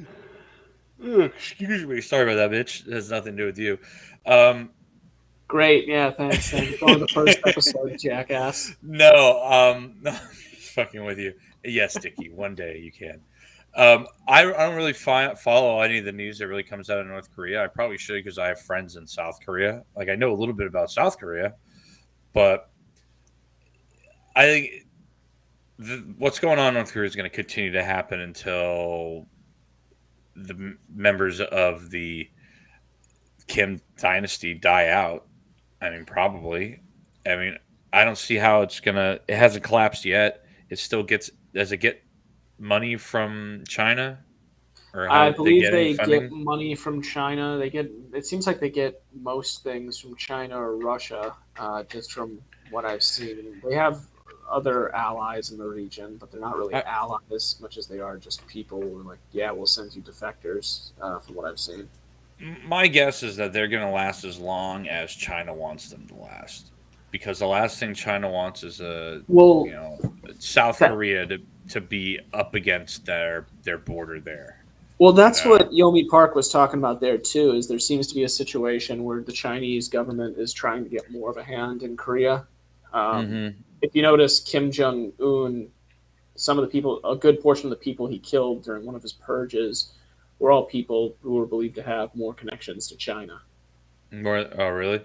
Excuse me. Sorry about that, bitch. It has nothing to do with you. Great. Yeah, thanks. Going to the first episode, jackass. No, just fucking with you. Yes, Dickie. One day you can. I don't really follow any of the news that really comes out of North Korea. I probably should because I have friends in South Korea. Like I know a little bit about South Korea, but I think what's going on in North Korea is going to continue to happen until the members of the Kim dynasty die out. I mean, probably. I mean, I don't see how it's gonna. It hasn't collapsed yet. It still gets. Does it get money from China? Or how I believe they funding? get money from China. They get. It seems like they get most things from China or Russia. Just from what I've seen, they have other allies in the region, but they're not really allies as much as they are just people who are like, yeah, we'll send you defectors. From what I've seen. My guess is that they're going to last as long as China wants them to last. because the last thing China wants is Well, South that, Korea to be up against their border there. well, You that's know. what Yomi Park was talking about there too. Is there seems to be a situation where the Chinese government is trying to get more of a hand in Korea. Um, Mm-hmm. if you notice, Kim Jong Un, some of the people, a good portion of the people he killed during one of his purges, were all people who were believed to have more connections to China. More? Oh, really?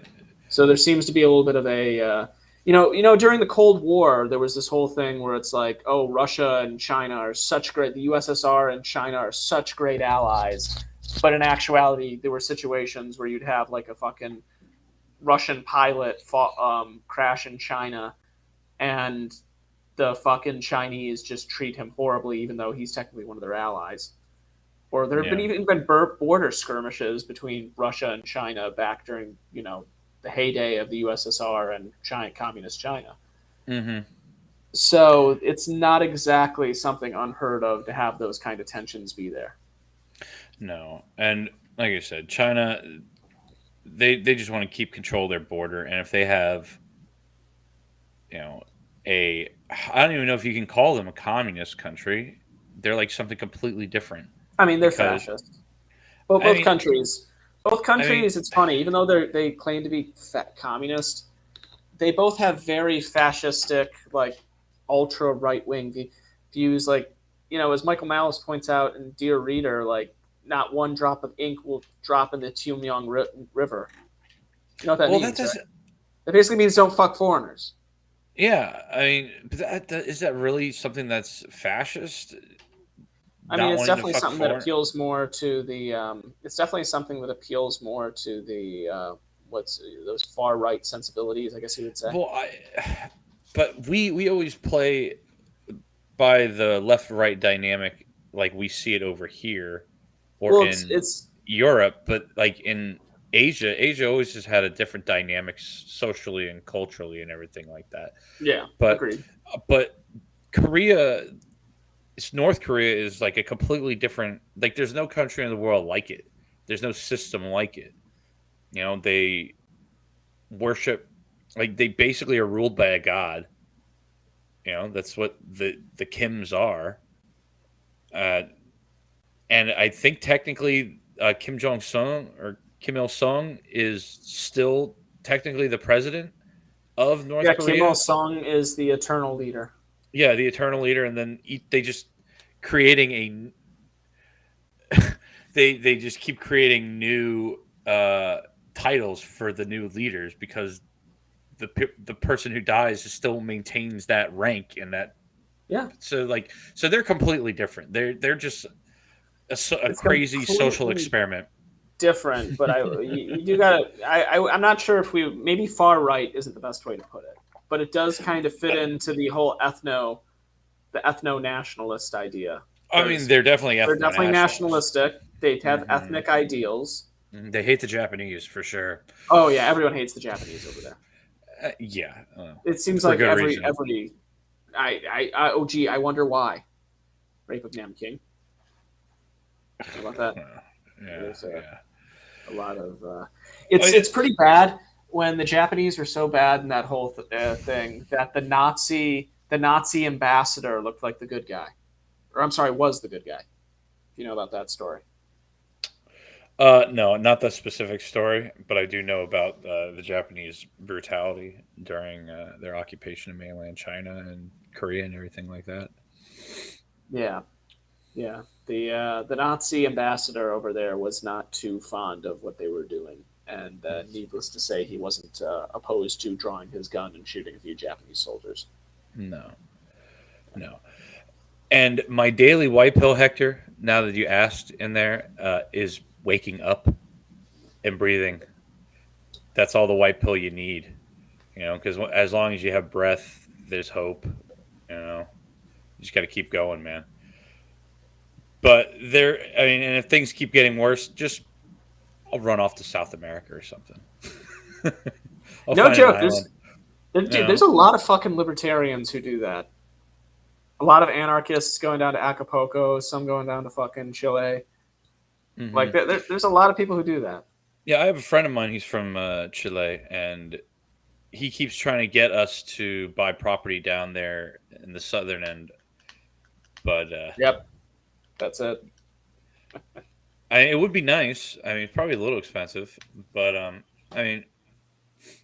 So there seems to be a little bit of a, during the Cold War, there was this whole thing where it's like, oh, Russia and China are such great, the USSR and China are such great allies, but in actuality, there were situations where you'd have like a fucking Russian pilot crash in China, and the fucking Chinese just treat him horribly, even though he's technically one of their allies. Or there have been Yeah. even been border skirmishes between Russia and China back during the heyday of the USSR and communist China. Mm-hmm. So it's not exactly something unheard of to have those kind of tensions be there. No, and like I said, China, they just want to keep control of their border, and if they have, you know, a I don't even know if you can call them a communist country. They're like something completely different I mean, they're because fascist. Well, I both mean, countries, both I mean, countries. It's funny, even though they claim to be communist, they both have very fascistic, like ultra right wing views. Like, as Michael Malice points out in Dear Reader, like not one drop of ink will drop in the Tumyong River. You know what that well, that means, right? doesn't. It basically means don't fuck foreigners. Yeah, I mean, but is that really something that's fascist? I mean, Not it's wanting to definitely fuck something that foreign. appeals more to the. It's definitely something that appeals more to the what's those far right sensibilities, I guess you would say. Well, but we always play by the left right dynamic like we see it over here or Well, in it's Europe, but like in Asia always has had a different dynamics socially and culturally and everything like that. yeah, But agreed. but Korea, North Korea is like a completely different. Like there's no country in the world like it. There's no system like it. They worship like they basically are ruled by a god. That's what the Kims are. Uh, and I think technically Kim Jong Sung or Kim Il Sung is still technically the president of North Yeah, Kim Il Korea. Sung is the eternal leader. Yeah, the eternal leader, and then they just creating they just keep creating new titles for the new leaders because the person who dies still maintains that rank and that Yeah, so they're completely different. They're just a it's crazy social completely experiment. different, but you do gotta. I'm not sure if maybe far right isn't the best way to put it, but it does kind of fit into the whole the ethno nationalist idea I mean, because they're definitely they're ethno definitely nationalists. nationalistic. They have Hmm. ethnic ideals. They hate the Japanese for sure. Oh yeah, everyone hates the Japanese over there. Yeah, It seems for like good reason. every. Oh gee, I wonder why. Rape of Nam King. How about that? Yeah, There's yeah. a lot of. Oh, It's pretty bad when the Japanese were so bad in that whole thing that the Nazi ambassador looked like the good guy, or I'm sorry, was the good guy. If you know about that story. no, not that specific story, but I do know about the Japanese brutality during their occupation of mainland China and Korea and everything like that. Yeah, yeah. The Nazi ambassador over there was not too fond of what they were doing, and needless to say, he wasn't opposed to drawing his gun and shooting a few Japanese soldiers. No, no. And my daily white pill, Hector, now that you asked in there, is waking up and breathing. That's all the white pill you need, because as long as you have breath, there's hope. You just got to keep going, man. But I mean, and if things keep getting worse, just I'll run off to South America or something. I'll No find an joke. island. Dude, there's a lot of fucking libertarians who do that. A lot of anarchists going down to Acapulco, some going down to fucking Chile. Like Hmm. there's a lot of people who do that. Yeah, I have a friend of mine. He's from Chile, and he keeps trying to get us to buy property down there in the southern end, but Yep, that's it. it would be nice. I mean, it's probably a little expensive, but I mean,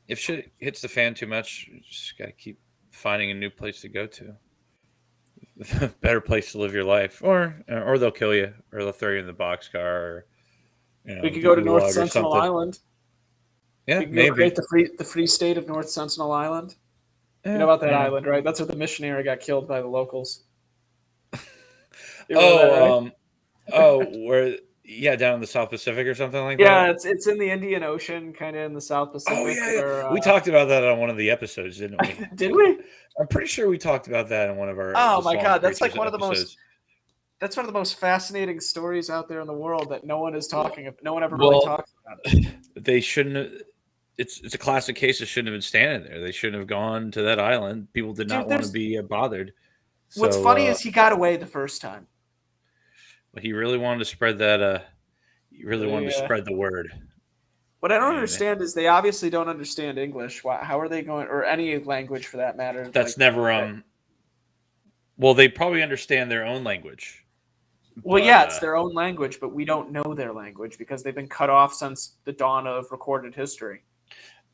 if shit hits the fan too much, you just got to keep finding a new place to go to, better place to live your life, or they'll kill you, or they'll throw you in the boxcar, or We could the go to North gulag or Sentinel something. Island. Yeah, We can go maybe. create the free state of North Sentinel Island. You know Yeah, about that yeah. island, right? That's where the missionary got killed by the locals. You remember that, right? Oh, where? Yeah, down in the South Pacific or something like Yeah, that. it's in the Indian Ocean, kind of in the South Oh Pacific. yeah, yeah. Where We talked about that on one of the episodes, didn't we? did we? I'm pretty sure we talked about that in one of our Oh the my Swamp God, that's like Creatures one of the most episodes. that's one of the most fascinating stories out there in the world that no one is talking. No one ever really Well, talks about it. they shouldn't. It's a classic case. It shouldn't have been standing there. They shouldn't have gone to that island. People did not Dude, want to there's be bothered. what's So funny is he got away the first time. he really wanted to spread that. He really wanted to Yeah. spread the word. What I don't And understand is they obviously don't understand English. How are they going, or any language for that matter? that's never. Well, they probably understand their own language, Well, but yeah, it's their own language, but we don't know their language because they've been cut off since the dawn of recorded history.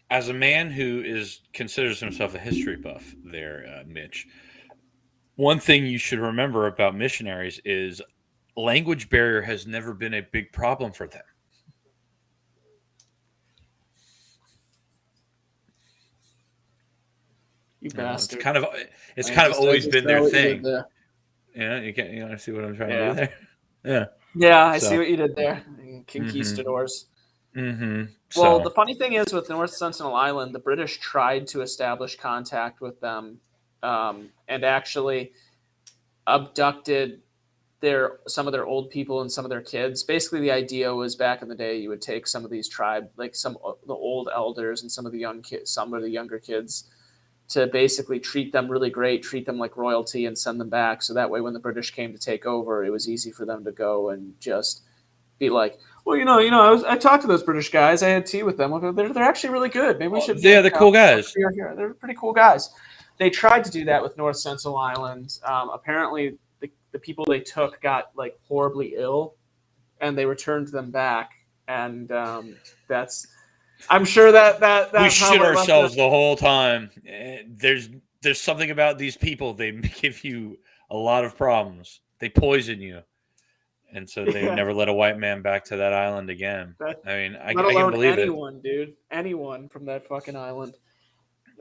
as a man who considers himself a history buff, there, Mitch, one thing you should remember about missionaries is language barrier has never been a big problem for them. You You know, it's bastard! kind of it's I kind of I always been know their what you did thing. there. You want to see what I'm trying to Yeah, do there? Yeah. yeah, I see So. what you did there. Mm-hmm. Conquistadors. Mm-hmm. Well, So. the funny thing is with North Sentinel Island, the British tried to establish contact with them, and actually abducted some of their old people and some of their kids. Basically, the idea was back in the day, you would take some of these tribe, like the old elders and some of the young kids, some of the younger kids, to basically treat them really great, treat them like royalty, and send them back. So that way, when the British came to take over, it was easy for them to go and just be like, well, I talked to those British guys. I had tea with them. They're actually really good. Maybe we should, Yeah, they're cool guys. here. They're pretty cool guys. They tried to do that with North Sentinel Island. Apparently, the people they took got like horribly ill, and they returned them back. And that's, I'm sure that We how shit it left ourselves the whole time. There's something about these people. They give you a lot of problems. They poison you, and so they would Yeah, never let a white man back to that island again. that, I mean, let I can alone believe it. anyone, dude, anyone from that fucking island.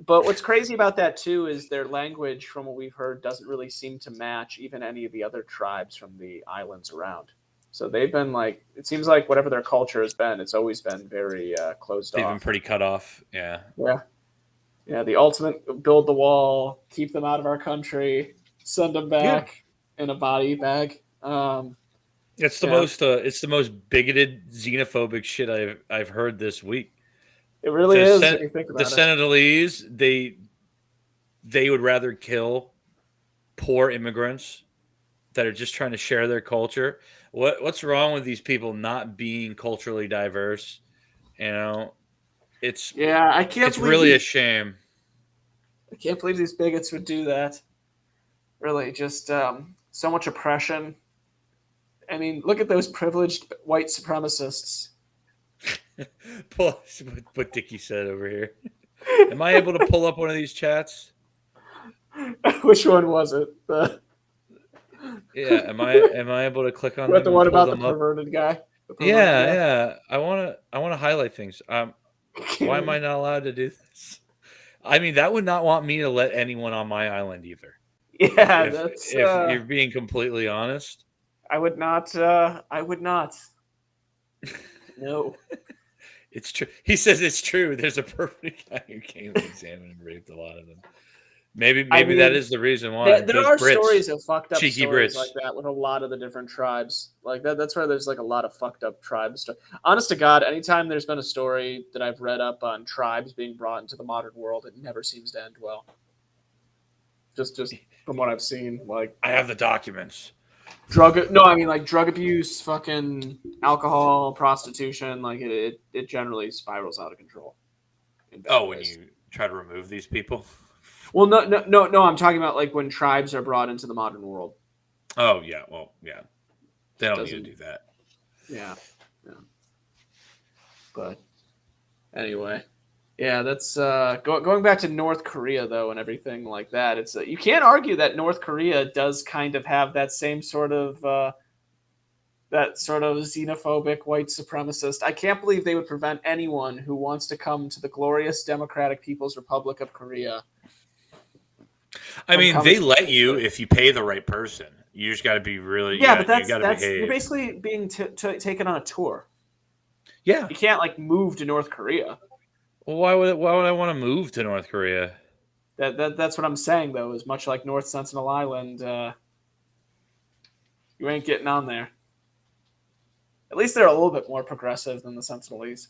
But what's crazy about that too is their language, from what we've heard, doesn't really seem to match even any of the other tribes from the islands around. So they've been like, it seems like whatever their culture has been, it's always been very closed They've been off. pretty cut off. Yeah. Yeah, yeah. The ultimate build the wall, keep them out of our country, send them Yeah. back in a body bag. It's the Yeah, most bigoted, xenophobic shit I've heard this week. it really is when you think The about it. Senegalese, they would rather kill poor immigrants that are just trying to share their culture. What's wrong with these people not being culturally diverse? You know, it's Yeah, I can't it's believe really a shame. I can't believe these bigots would do that. Really, just so much oppression. I mean, look at those privileged white supremacists. Pull what Dickie said over here. Am I able to pull up one of these chats? Which one was it? Yeah, am I able to click on What, them the and one pull about the them up? perverted guy? The perverted Yeah, guy? yeah. I wanna highlight things. Why am I not allowed to do this? I mean, that would not want me to let anyone on my island either. Yeah, that's. If you're being completely honest, I would not. I would not. No. it's true. He says it's true. There's a perfect guy who came and examined and raped a lot of them. Maybe I that mean, is the reason why. there Those are Brits, stories of fucked up cheeky stories Brits. like that with a lot of the different tribes. Like that. That's where there's like a lot of fucked up tribes. Honest to God, anytime there's been a story that I've read up on tribes being brought into the modern world, it never seems to end well. Just from what I've seen, like I have the documents. drug abuse, fucking alcohol, prostitution. Like it generally spirals out of control in bad Oh, when ways. you try to remove these people. Well, no. I'm talking about like when tribes are brought into the modern world. Oh yeah, well yeah, they don't need to do that. Yeah. But anyway, yeah, that's going back to North Korea though, and everything like that. It's you can't argue that North Korea does kind of have that same sort of xenophobic white supremacist. I can't believe they would prevent anyone who wants to come to the glorious Democratic People's Republic of Korea. I mean, they let you if you pay the right person. You just got to be really but behave. You're basically being taken on a tour. Yeah, you can't like move to North Korea. Well, why would I want to move to North Korea? That's what I'm saying though. Is much like North Sentinel Island, you ain't getting on there. At least they're a little bit more progressive than the Sentinelese.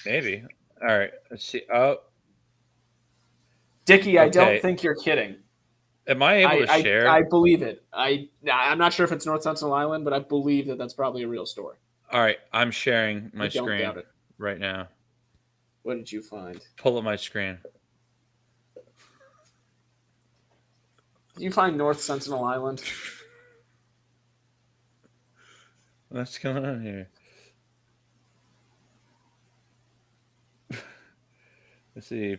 Maybe. All right. Let's see. Oh, Dickie, I don't think you're kidding. Am I able to share? I believe it. I'm not sure if it's North Sentinel Island, but I believe that that's probably a real story. All right. I'm sharing my screen right now. What did you find? Pull up my screen. Did you find North Sentinel Island? What's going on here? Let's see.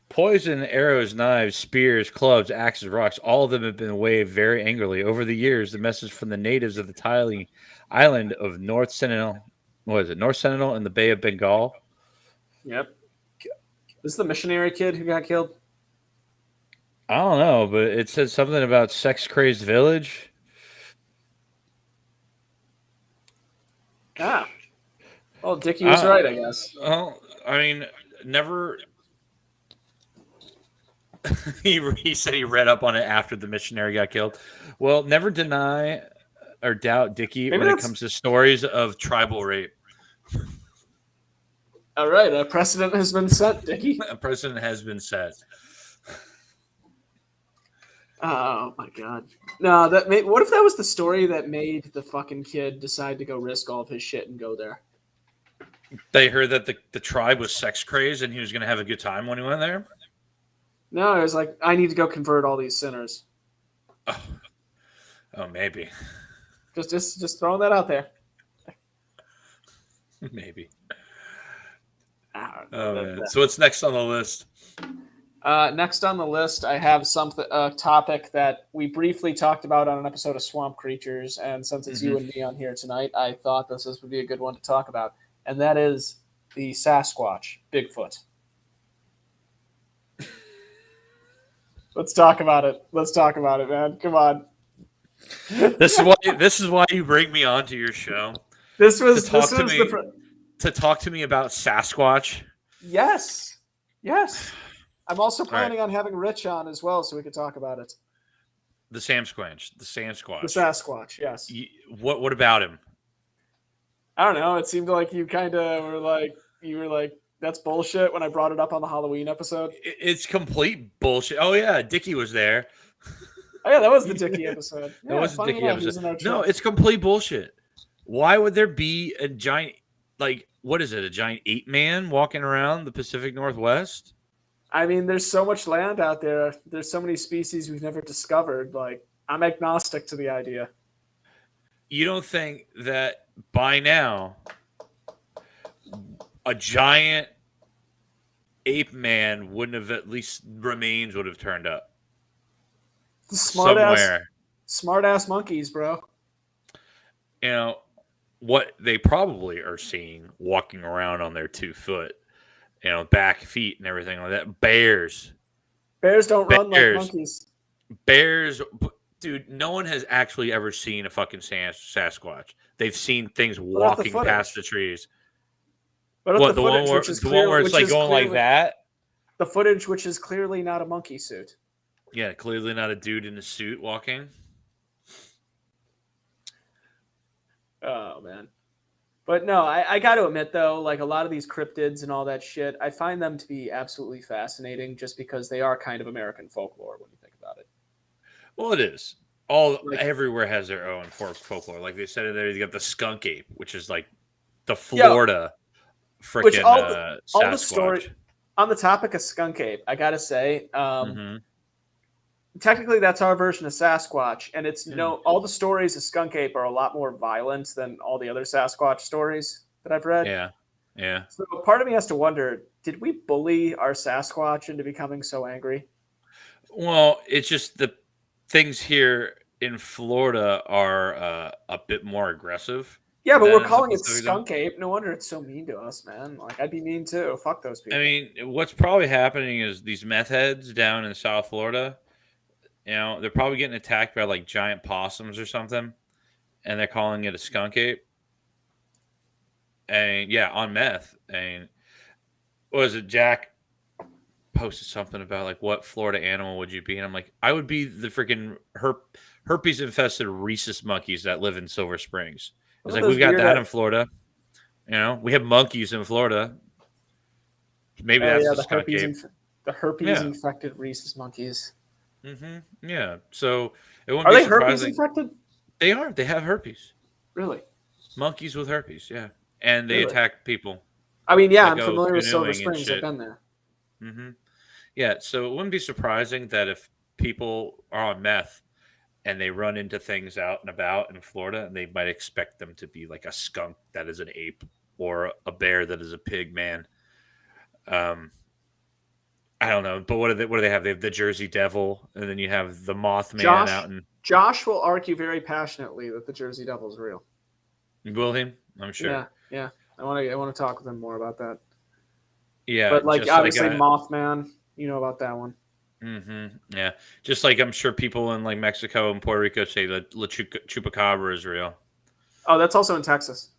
Poison, arrows, knives, spears, clubs, axes, rocks, all of them have been waved very angrily. Over the years, the message from the natives of the tiny island of North Sentinel, what is it, North Sentinel in the Bay of Bengal? Yep. This is the missionary kid who got killed? I don't know, but it said something about sex-crazed village. Ah. Well, Dickie was right, I guess. Well, I mean, never... he said he read up on it after the missionary got killed. Well, never deny or doubt Dickie when it comes to stories of tribal rape. All right, a precedent has been set, Dickie. A precedent has been set. Oh my god! No, what if that was the story that made the fucking kid decide to go risk all of his shit and go there? They heard that the tribe was sex crazed and he was going to have a good time when he went there. No, it was like, I need to go convert all these sinners. Oh, maybe. Just throwing that out there. Maybe. Oh man. So what's next on the list? Next on the list, I have a topic that we briefly talked about on an episode of Swamp Creatures, and since it's you and me on here tonight, I thought this would be a good one to talk about, and that is the Sasquatch Bigfoot. Let's talk about it. Let's talk about it, man. Come on. This is why you bring me onto your show. To talk to me about Sasquatch. Yes. I'm also planning on having Rich on as well, so we could talk about it. The Sasquatch. The Sasquatch. Yes. What about him? I don't know. It seemed like you kind of were like, that's bullshit when I brought it up on the Halloween episode. It's complete bullshit. Oh yeah, Dickie was there. Oh yeah, that was the Dickie episode. That was the Dickie episode. No, it's complete bullshit. Why would there be a giant, what is it, a giant ape man walking around the Pacific Northwest? I mean, there's so much land out there. There's so many species we've never discovered. Like, I'm agnostic to the idea. You don't think that by now a giant ape man wouldn't have, at least remains would have turned up smart ass monkeys, bro. You know what they probably are seeing walking around on their 2 foot, back feet and everything like that. Bears don't run like monkeys. Bears, dude. No one has actually ever seen a fucking Sasquatch. They've seen things walking past the trees. What, the one where it's like going like that? The footage, which is clearly not a monkey suit. Yeah, clearly not a dude in a suit walking. Oh, man. But no, I got to admit, though, like a lot of these cryptids and all that shit, I find them to be absolutely fascinating just because they are kind of American folklore when you think about it. Well, it is. Everywhere has their own folklore. Like they said in there, you got the skunk ape, which is like the Florida freaking Sasquatch. On the topic of skunk ape, I gotta say, Mm-hmm. technically that's our version of Sasquatch, and it's Yeah. all the stories of skunk ape are a lot more violent than all the other Sasquatch stories that I've read. Yeah. Yeah. So part of me has to wonder, did we bully our Sasquatch into becoming so angry? Well, it's just the things here in Florida are a bit more aggressive Yeah, but we're than the calling it Pacific Zone. skunk ape. No wonder it's so mean to us, man. Like, I'd be mean too. Fuck those I people. mean, what's probably happening is these meth heads down in South Florida, they're probably getting attacked by like giant possums or something, and they're calling it a skunk ape. And yeah, on meth. And what was it? Jack posted something about like what Florida animal would you be? And I'm like, I would be the freaking herpes infested rhesus monkeys that live in Silver Springs. It's like we've got that in Florida. We have monkeys in Florida. Maybe that's yeah, the skunk ape. the herpes Yeah. infected rhesus monkeys. Mm-hmm. Yeah. So it wouldn't Are be they herpes surprising. infected? They are. They have herpes. Really? Monkeys with herpes. Yeah, and they Really? attack people. I mean, yeah, That I'm go familiar with Silver canoeing and Springs. I've shit. been there. Mm-hmm. Yeah. So it wouldn't be surprising that if people are on meth and they run into things out and about in Florida, and they might expect them to be like a skunk that is an ape or a bear that is a pig man. I don't know, but what do they have? They have the Jersey Devil, and then you have the Mothman out in. Josh will argue very passionately that the Jersey Devil's real. Will him? I'm sure. Yeah. I want to talk with him more about that. Yeah, but like just obviously like Mothman, you know about that one. Mm-hmm. Yeah, just like I'm sure people in like Mexico and Puerto Rico say that La Chupacabra is real. Oh, that's also in Texas.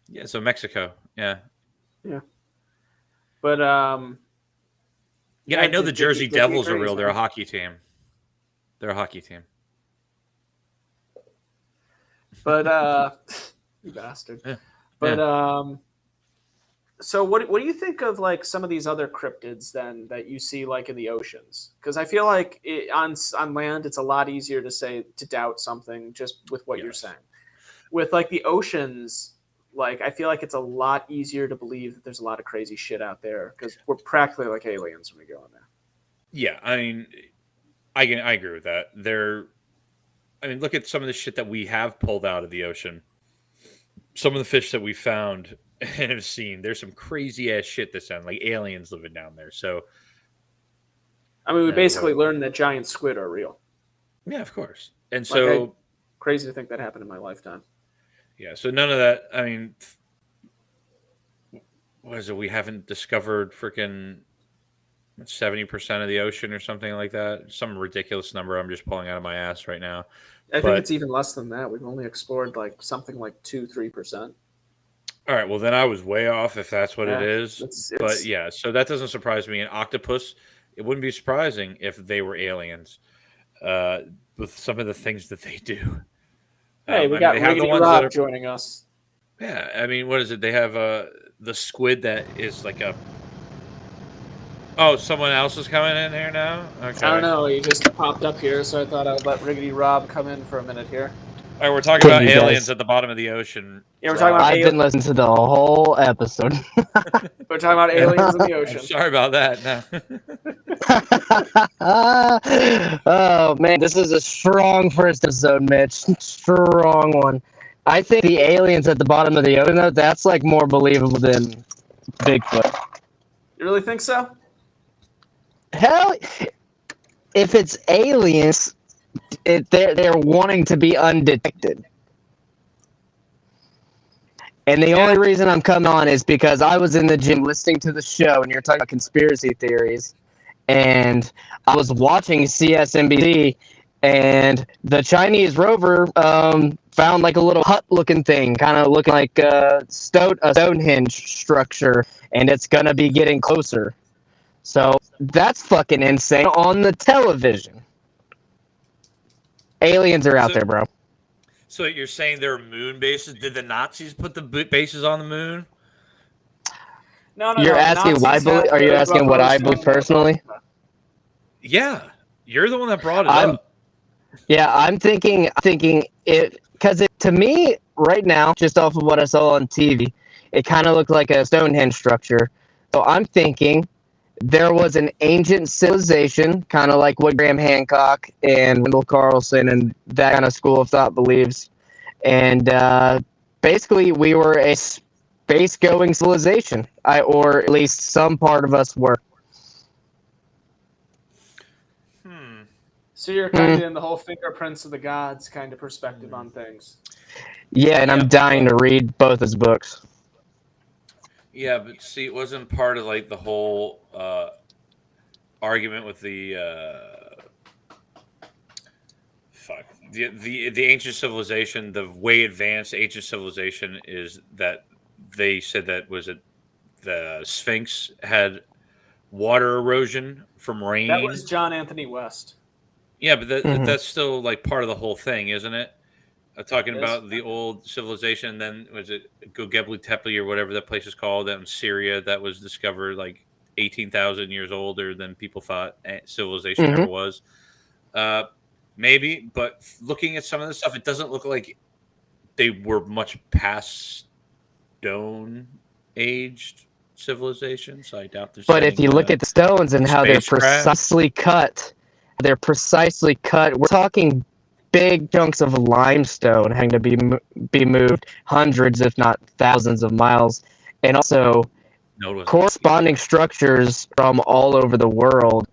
Yeah, so Mexico. Yeah. But yeah, I know the Jersey Devils are real. They're a hockey team. They're a hockey team. But you bastard. Yeah. But so what do you think of like some of these other cryptids then that you see like in the oceans? Because I feel like on land it's a lot easier to doubt something just with what you're saying. With like the oceans, like I feel like it's a lot easier to believe that there's a lot of crazy shit out there because we're practically like aliens when we go in there. Yeah, I mean, I agree with that. Look at some of the shit that we have pulled out of the ocean. Some of the fish that we found and have seen. There's some crazy ass shit that's down, like aliens living down there. So, I mean, we basically learned that giant squid are real. Yeah, of course. And so crazy to think that happened in my lifetime. Yeah, so none of that. I mean, what is it? We haven't discovered freaking 70% of the ocean or something like that. Some ridiculous number I'm just pulling out of my ass right now. I think it's even less than that. We've only explored like something like 2-3%. All right, well then I was way off if that's what it is. But yeah, so that doesn't surprise me. An octopus, it wouldn't be surprising if they were aliens with some of the things that they do. Hey, we got Riggedy Rob joining us. Yeah, I mean, what is it? They have the squid that is like a... Oh, someone else is coming in here now? Okay. I don't know. He just popped up here, so I thought I would let Riggedy Rob come in for a minute here. All right, we're talking about aliens at the bottom of the ocean. Yeah, we're talking about I've been listening to the whole episode. We're talking about aliens in the ocean. Sorry about that. No. Oh, man, this is a strong first episode, Mitch. Strong one. I think the aliens at the bottom of the ocean, though, that's like more believable than Bigfoot. You really think so? Hell, if it's aliens, they're wanting to be undetected. And the only reason I'm coming on is because I was in the gym listening to the show, and you're talking about conspiracy theories, and I was watching CSNBC, and the Chinese rover found like a little hut-looking thing, kind of looking like a Stonehenge structure, and it's going to be getting closer. So that's fucking insane on the television. Aliens are out there, bro. So you're saying there are moon bases? Did the Nazis put the bases on the moon? No. You're asking why? Are you asking what I believe personally? Yeah, you're the one that brought it up. Yeah, I'm thinking it because to me right now, just off of what I saw on TV, it kind of looked like a Stonehenge structure. So I'm thinking there was an ancient civilization, kind of like what Graham Hancock and Wendell Carlson and that kind of school of thought believes. And basically, we were a space-going civilization, or at least some part of us were. So you're kind of in the whole fingerprints of the gods kind of perspective on things. Yeah, and I'm dying to read both his books. Yeah, but see, it wasn't part of like the whole argument with the the ancient civilization. The way advanced ancient civilization is that they said that the Sphinx had water erosion from rain. That was John Anthony West. Yeah, but that's still like part of the whole thing, isn't it? Talking about the old civilization, then was it Göbekli Tepe or whatever that place is called out in Syria that was discovered like 18,000 years older than people thought civilization ever was. Maybe, but looking at some of the stuff, it doesn't look like they were much past stone aged civilizations. So I doubt there's. But if you look at the stones and how they're precisely cut, we're talking big chunks of limestone having to be moved hundreds, if not thousands of miles, and also corresponding structures from all over the world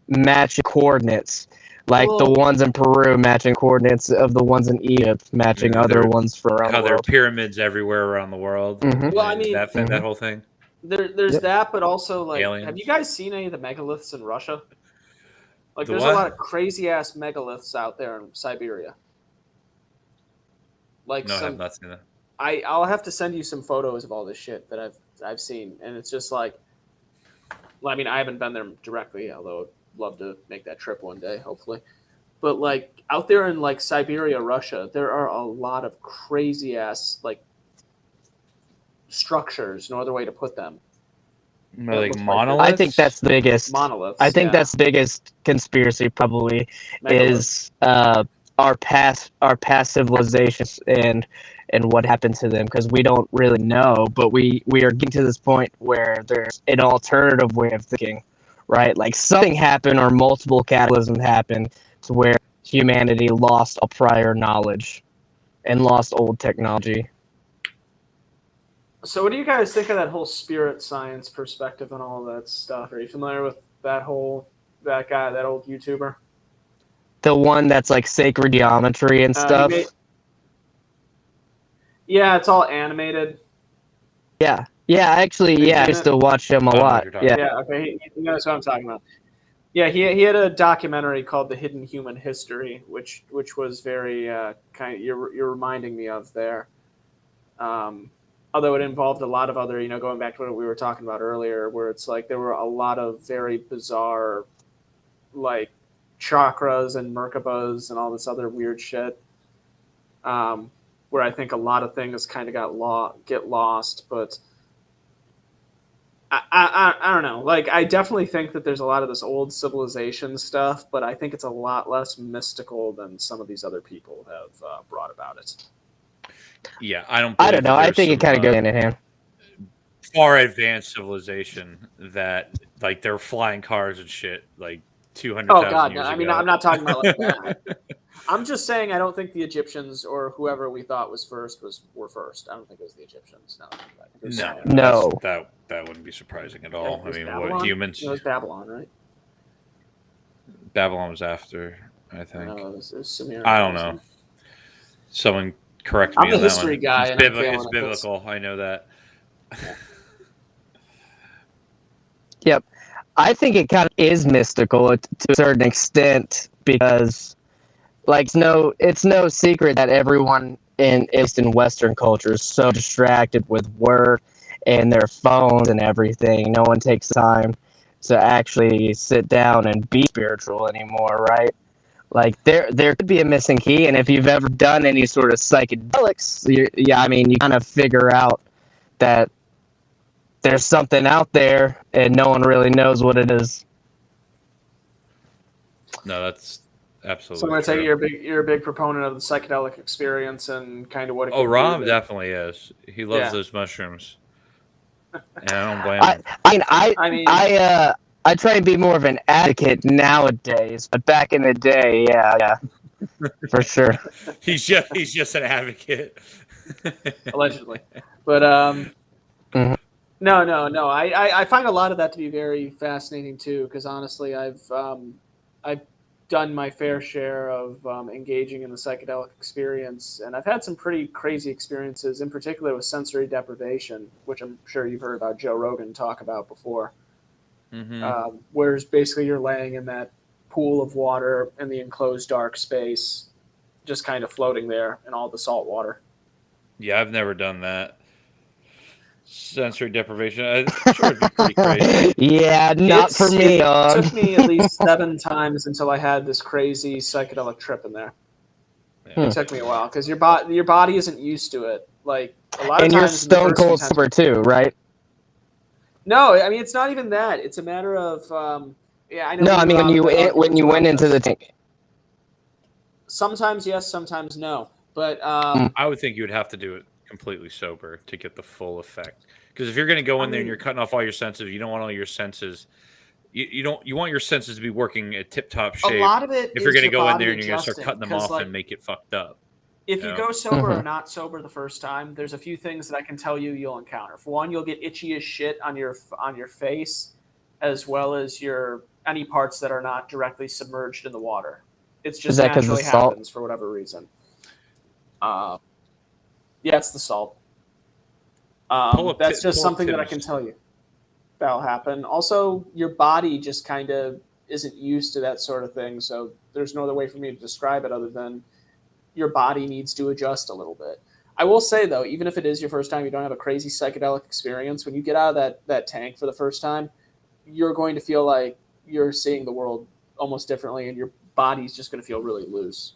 matching coordinates, like the ones in Peru matching coordinates of the ones in Egypt matching other ones from around the world. How there are pyramids everywhere around the world. Well, I mean, that whole thing. There's that, but also like, aliens. Have you guys seen any of the megaliths in Russia? Like, there's a lot of crazy ass megaliths out there in Siberia. Like, no, I have not seen that. I'll have to send you some photos of all this shit that I've seen, and it's just like, well, I mean, I haven't been there directly, although I'd love to make that trip one day, hopefully. But like out there in like Siberia, Russia, there are a lot of crazy ass like structures. No other way to put them. Like monoliths? I think that's the biggest. Monoliths. I think that's the biggest conspiracy probably is our past civilizations and what happened to them, because we don't really know, but we are getting to this point where there's an alternative way of thinking, right? Like something happened or multiple cataclysms happened to where humanity lost all prior knowledge and lost old technology. So what do you guys think of that whole spirit science perspective and all that stuff? Are you familiar with that old YouTuber? The one that's like sacred geometry and stuff? Yeah, it's all animated. Yeah, actually, I used to watch him a lot. Yeah, okay, he knows what I'm talking about. Yeah, he had a documentary called The Hidden Human History, which was very kind of, you're reminding me of there. Although it involved a lot of other, going back to what we were talking about earlier, where it's like there were a lot of very bizarre, like, chakras and Merkabas and all this other weird shit, where I think a lot of things kind of get lost. But I don't know. Like, I definitely think that there's a lot of this old civilization stuff, but I think it's a lot less mystical than some of these other people have brought about it. Yeah, I don't know. I think it kind of goes hand in hand. Far advanced civilization that, like, they're flying cars and shit, like 200,000 years ago. I mean, I'm not talking about like that. I'm just saying I don't think the Egyptians or whoever we thought was first were first. I don't think it was the Egyptians. No. That wouldn't be surprising at all. I mean, Babylon? what humans? It was Babylon, right? Babylon was after, I think. No, it was Sumerian. I don't know. Someone correct me I'm the on that history one. guy. It's biblical. I know that. Yep. I think it kind of is mystical to a certain extent because, like, it's no secret that everyone at least in Western culture is so distracted with work and their phones and everything. No one takes time to actually sit down and be spiritual anymore, right? Like, there could be a missing key, and if you've ever done any sort of psychedelics, you kind of figure out that there's something out there, and no one really knows what it is. No, that's absolutely. So I'm going to take you're a big proponent of the psychedelic experience and kind of what it. Rob definitely is. He loves those mushrooms. And I don't blame him. I try and be more of an advocate nowadays, but back in the day, yeah, for sure. He's just an advocate. Allegedly. But Mhm. no. I find a lot of that to be very fascinating too, because honestly, I've done my fair share of engaging in the psychedelic experience, and I've had some pretty crazy experiences, in particular with sensory deprivation, which I'm sure you've heard about Joe Rogan talk about before. Mm-hmm. Whereas basically you're laying in that pool of water in the enclosed dark space, just kind of floating there in all the salt water. Yeah, I've never done that. Sensory deprivation. I'm sure it'd be pretty crazy. Yeah, not for me, It dog. took me at least 7 times until I had this crazy psychedelic trip in there. Yeah. It took me a while because your body isn't used to it. Like a lot of And you're times, in the stone first few cold times, sober too, right? no, I mean it's not even that. It's a matter of yeah. I know No, me I and mean Rob have had when arguments you went about into the this. tank. Sometimes yes, sometimes no. But I would think you would have to do it completely sober to get the full effect. Because if you're going to go in there and you're cutting off all your senses, you don't want all your senses. You want your senses to be working at tip top a shape. lot of it If you're is going to your go in body there and you're going to start adjusting. cutting them 'Cause, off like, and make it fucked up. if You you know? go sober or not sober the first time, there's a few things that I can tell you'll encounter. For one, you'll get itchy as shit on your face, as well as your any parts that are not directly submerged in the water. It's Is just that because of naturally salt? happens for whatever reason. Uh, yeah, it's the salt. That's just pull up something that I can Tim's. tell you that'll happen. Also, your body just kind of isn't used to that sort of thing, so there's no other way for me to describe it other than your body needs to adjust a little bit. I will say though, even if it is your first time, you don't have a crazy psychedelic experience. When you get out of that tank for the first time, you're going to feel like you're seeing the world almost differently, and your body's just going to feel really loose.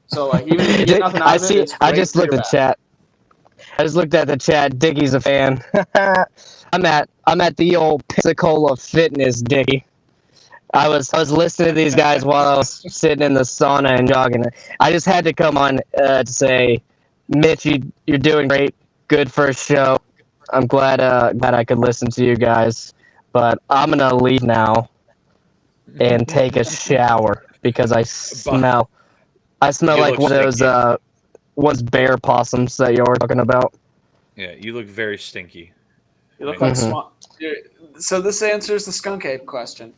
So like, even if you get nothing out of it, it's I great just for looked your at the back. chat. I just looked at the chat. Diggy's a fan. I'm at the old Pensacola Fitness, Diggy. I was listening to these guys while I was sitting in the sauna and jogging. I just had to come on to say, Mitch, you're doing great. Good first show. I'm glad I could listen to you guys, but I'm gonna leave now and take a shower because I smell You like look one of those stinky. one's bear possums that you were talking about. Yeah, you look very stinky. You look I mean, like swamp. So this answers the skunk ape question.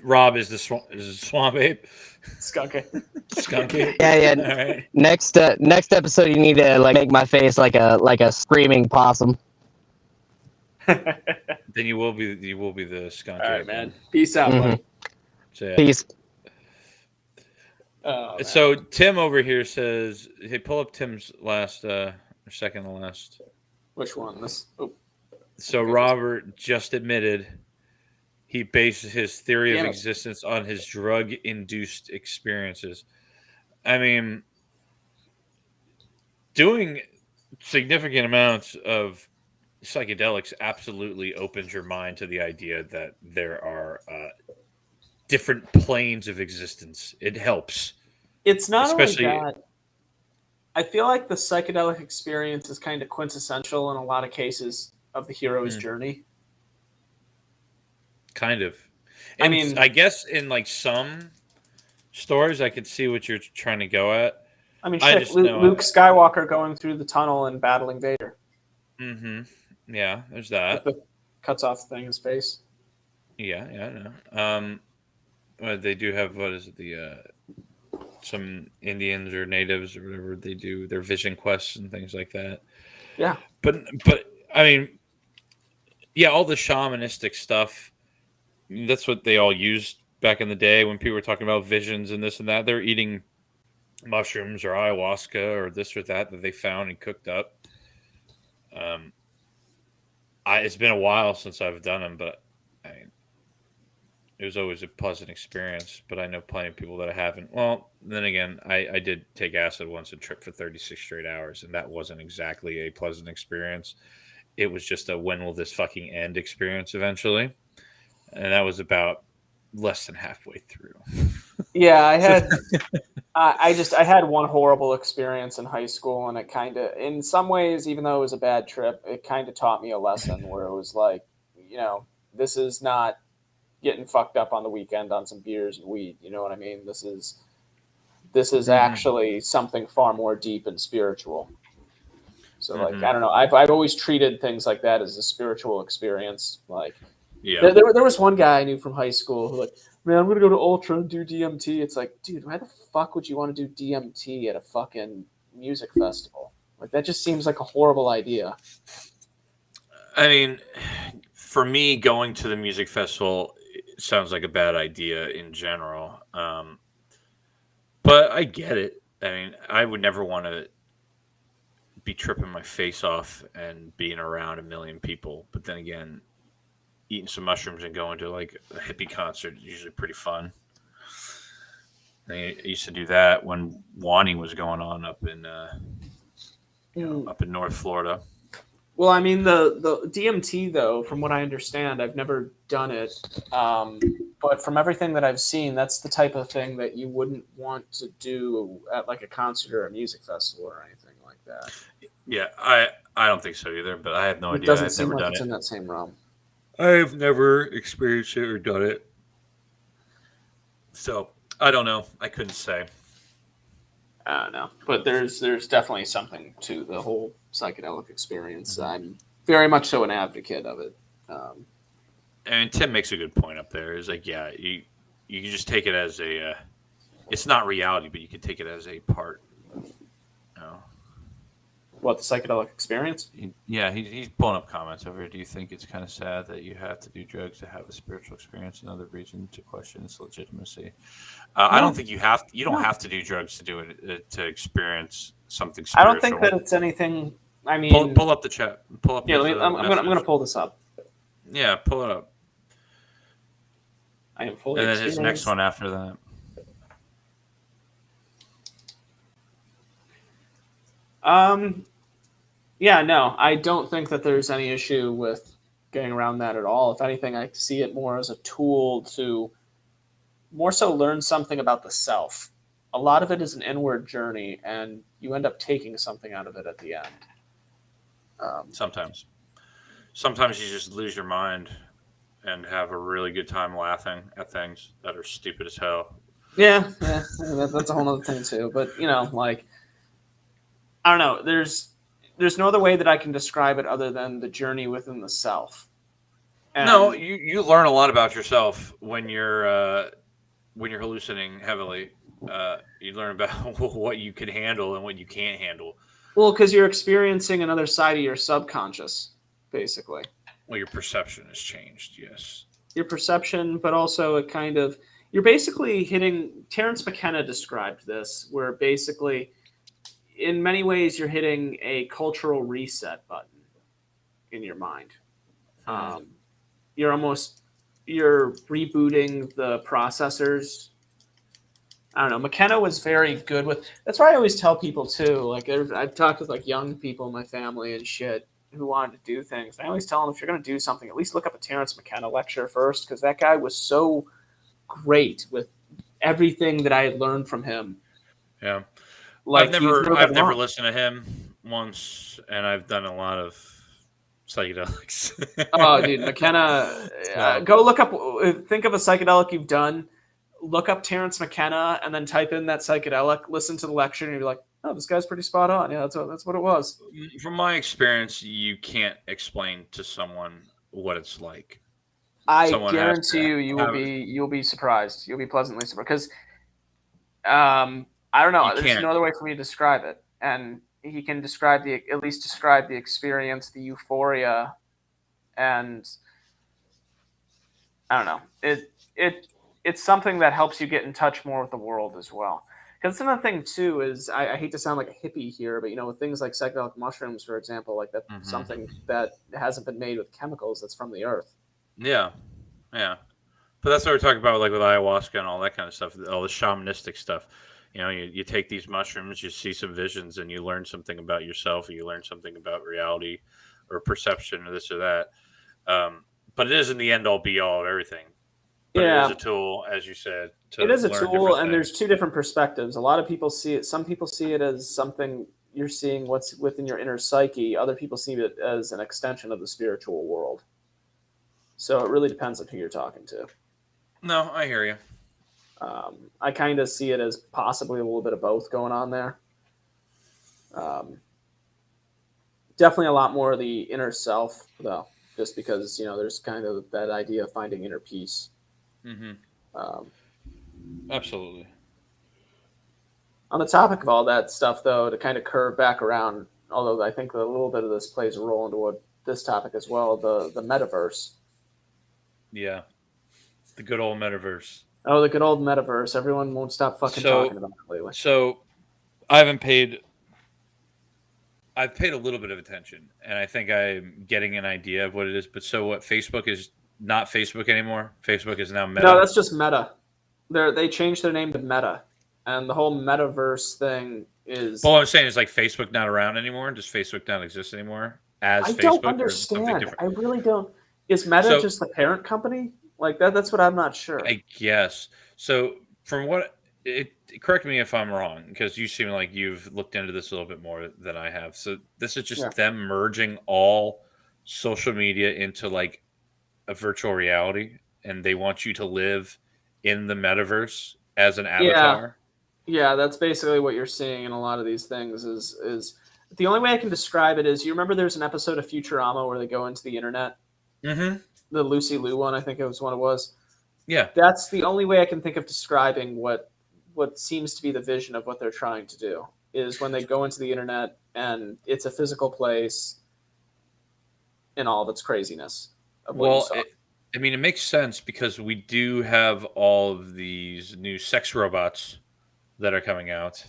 Rob is the swamp ape, Skunk ape. skunk ape. Yeah. All right. Next episode, you need to like make my face like a screaming possum. Then you will be the skunk All ape. right, man. Peace out, buddy. So, yeah. Peace. Oh, man. So Tim over here says, "Hey, pull up Tim's last or second to last." Which one? This. Oh, So Robert just admitted he bases his theory of Damn it. existence on his drug-induced experiences. I mean, doing significant amounts of psychedelics absolutely opens your mind to the idea that there are different planes of existence. It helps, it's not especially. only that. I feel like the psychedelic experience is kind of quintessential in a lot of cases of the hero's journey. Kind of. I And mean- I guess in like some stories, I could see what you're trying to go at. I mean, I shit, just know- Luke Skywalker going through the tunnel and battling Vader. Yeah, there's that. Cuts off the thing in his face. Yeah, I know. They do have, what is it, the some Indians or natives or whatever, they do their vision quests and things like that. Yeah. But I mean, yeah, all the shamanistic stuff, that's what they all used back in the day when people were talking about visions and this and that. They're eating mushrooms or ayahuasca or this or that they found and cooked up. It's been a while since I've done them, but it was always a pleasant experience. But I know plenty of people that haven't. Well, then again, I did take acid once and trip for 36 straight hours, and that wasn't exactly a pleasant experience. It was just a when will this fucking end experience eventually. And that was about less than halfway through. Yeah, I had I had one horrible experience in high school, and it kind of, in some ways, even though it was a bad trip, it kind of taught me a lesson where it was like, this is not getting fucked up on the weekend on some beers and weed. You know what I mean? This is actually something far more deep and spiritual. So like, I don't know. I've always treated things like that as a spiritual experience. Like, there was one guy I knew from high school who like, man, I'm gonna go to Ultra and do DMT. It's like, dude, why the fuck would you want to do DMT at a fucking music festival? Like, that just seems like a horrible idea. I mean, for me, going to the music festival sounds like a bad idea in general. But I get it. I mean, I would never want to be tripping my face off and being around a million people. But then again, eating some mushrooms and going to like a hippie concert is usually pretty fun. I used to do that when Wani was going on up in North Florida. Well, I mean, the DMT, though, from what I understand, I've never done it. But from everything that I've seen, that's the type of thing that you wouldn't want to do at like a concert or a music festival or anything like that. Yeah, I don't think so either, but I have no idea. It doesn't I've seem never like done it's it. in that same realm. I've never experienced it or done it. So, I don't know. I couldn't say. I don't know. But there's definitely something to the whole psychedelic experience. I'm very much so an advocate of it. And Tim makes a good point up there. Is like, yeah, you can just take it as a. It's not reality, but you can take it as a part. What, the psychedelic experience? He's pulling up comments over here. Do you think it's kind of sad that you have to do drugs to have a spiritual experience? Another reason to question its legitimacy. I don't think you have. You don't have to do drugs to do it to experience something spiritual. I don't think that it's anything. I mean, pull up the chat. Pull up. Yeah, I'm gonna pull this up. Yeah, pull it up. I am fully. And then his next one after that. Yeah, no, I don't think that there's any issue with getting around that at all. If anything, I see it more as a tool to more so learn something about the self. A lot of it is an inward journey, and you end up taking something out of it at the end. Sometimes you just lose your mind and have a really good time laughing at things that are stupid as hell. Yeah, that's a whole other thing too. But like, I don't know. There's no other way that I can describe it other than the journey within the self. And no, you learn a lot about yourself when you're hallucinating heavily. You learn about what you can handle and what you can't handle. Well, because you're experiencing another side of your subconscious, basically. Well, your perception has changed, yes. Your perception, but also a kind of... You're basically hitting... Terence McKenna described this, where basically, in many ways, you're hitting a cultural reset button in your mind. You're rebooting the processors. I don't know. McKenna was very good with. That's why I always tell people too. Like I've talked with like young people in my family and shit who wanted to do things. I always tell them if you're going to do something, at least look up a Terence McKenna lecture first, because that guy was so great with everything that I had learned from him. Yeah, like I've never listened to him once, and I've done a lot of psychedelics. Oh, dude, McKenna. Go look up. Think of a psychedelic you've done. Look up Terence McKenna and then type in that psychedelic, listen to the lecture, and you'll be like, oh, this guy's pretty spot on. Yeah, that's what it was. From my experience, you can't explain to someone what it's like. I guarantee you'll be surprised. You'll be pleasantly surprised. Because I don't know. There's no other way for me to describe it. And he can describe at least describe the experience, the euphoria, and I don't know. It's something that helps you get in touch more with the world as well. Because another thing too is I hate to sound like a hippie here, but with things like psychedelic mushrooms, for example, like that's something that hasn't been made with chemicals. That's from the earth. Yeah. But that's what we're talking about, like with ayahuasca and all that kind of stuff, all the shamanistic stuff. You take these mushrooms, you see some visions, and you learn something about yourself, or you learn something about reality, or perception, or this or that. But it isn't the end all be all of everything. But it is Yeah, a tool, as you said, to it is a learn tool, different and there's things. two different perspectives. A lot of people see it. Some people see it as something you're seeing what's within your inner psyche. Other people see it as an extension of the spiritual world. So it really depends on who you're talking to. No, I hear you. I kind of see it as possibly a little bit of both going on there. Um, Definitely a lot more of the inner self, though, just because there's kind of that idea of finding inner peace. Mm-hmm. Um, Absolutely. on the topic of all that stuff, though, to kind of curve back around, although I think a little bit of this plays a role into what this topic as well, the metaverse. Yeah. The good old metaverse. Oh, the good old metaverse. Everyone won't stop fucking talking So, about it lately. so I haven't paid. I've paid a little bit of attention, and I think I'm getting an idea of what it is. But so what? Facebook is not Facebook anymore. Facebook is now No, Meta. that's just Meta. They changed their name to Meta, and the whole metaverse thing But is. what I'm saying is like Facebook not around anymore. Does Facebook not exist anymore as I don't Facebook, or is it something understand. different? I really don't. Is Meta So just the parent company? Like that? That's what I'm not sure. I guess. So from what correct me if I'm wrong, because you seem like you've looked into this a little bit more than I have. So this is Yeah. just them merging all social media into like a virtual reality, and they want you to live in the metaverse as an Yeah. avatar. Yeah, that's basically what you're seeing in a lot of these things is the only way I can describe it is you remember there's an episode of Futurama where they go into the internet? Mm-hmm. The Lucy Liu one, I think it was what it was. Yeah. That's the only way I can think of describing what seems to be the vision of what they're trying to do is when they go into the internet and it's a physical place in all of its craziness of what you Well, saw. I mean, it makes sense because we do have all of these new sex robots that are coming out.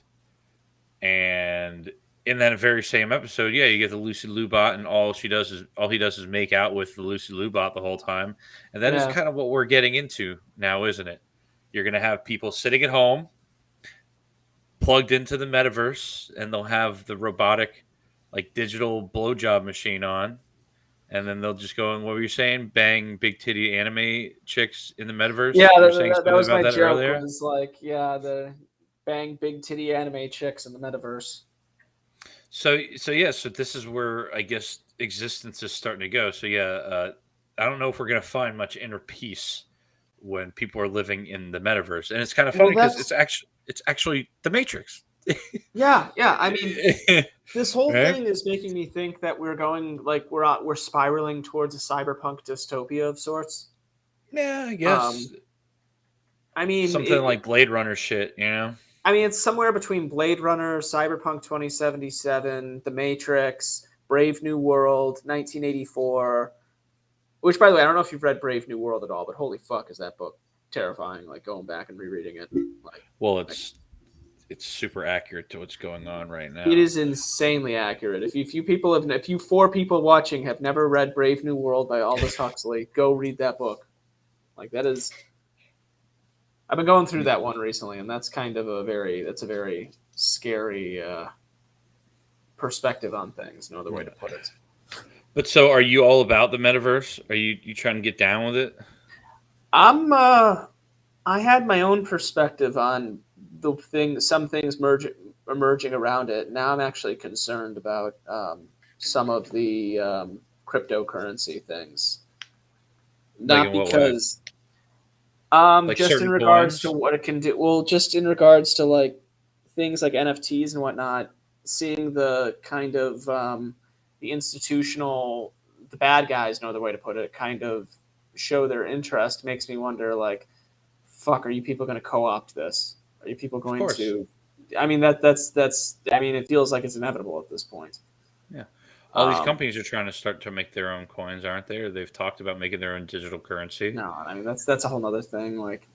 And in that very same episode, yeah, you get the Lucy Liu bot, and all he does is make out with the Lucy Liu bot the whole time, and that is Yeah. kind of what we're getting into now, isn't it? You're going to have people sitting at home, plugged into the metaverse, and they'll have the robotic, like digital blowjob machine on, and then they'll just go and what were you saying? Bang big titty anime chicks in the Yeah, metaverse. You were saying that something was about my that joke. earlier. Was like, yeah, the bang big titty anime chicks in the metaverse. So this is where I guess existence is starting to go. So yeah, I don't know if we're gonna find much inner peace when people are living in the metaverse, and it's kind of Well, funny because that's it's actually the Matrix. yeah. I mean, this whole Right? thing is making me think that we're going like we're spiraling towards a cyberpunk dystopia of sorts. Yeah, I guess Um, I mean, something like Blade Runner shit. You know? it's somewhere between Blade Runner, Cyberpunk 2077, The Matrix, Brave New World, 1984. Which, by the way, I don't know if you've read Brave New World at all, but holy fuck, is that book terrifying? Like going back and rereading it, like Well, it's super accurate to what's going on right it now. is insanely accurate. If you four people watching have never read Brave New World by Aldous Huxley, go read that book. Like that is, I've been going through that one recently, and that's kind of a very scary perspective on things. No other way to put it. But so, are you all about the metaverse? Are you trying to get down with it? I'm I had my own perspective on some things emerging around it. Now I'm actually concerned about some of the cryptocurrency things. Like Not in what way? because Like just in certain regards to coins? what it can do. Well, just in regards to like things like NFTs and whatnot. Seeing the kind of the institutional, the bad guys, no other way to put it, kind of show their interest makes me wonder like fuck, are you people going to co-opt this? Are you people Of going course. to? I mean, that's. I mean, it feels like it's inevitable at this point. Yeah. All these Um, companies are trying to start to make their own coins, aren't they? Or they've talked about making their own digital currency. no, I mean that's a whole nother thing. Like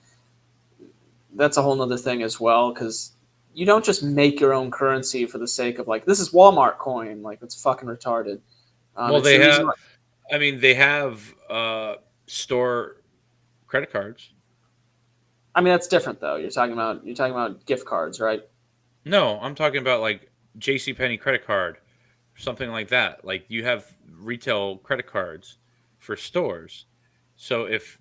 that's a whole nother thing as well because you don't just make your own currency for the sake of like this is Walmart coin. Like it's fucking retarded. Well, It's they the reason. have. I mean, they have store credit cards. I mean that's different though. You're talking about gift cards, right? No, I'm talking about like J.C. Penney credit card, something like that. Like you have retail credit cards for stores. So if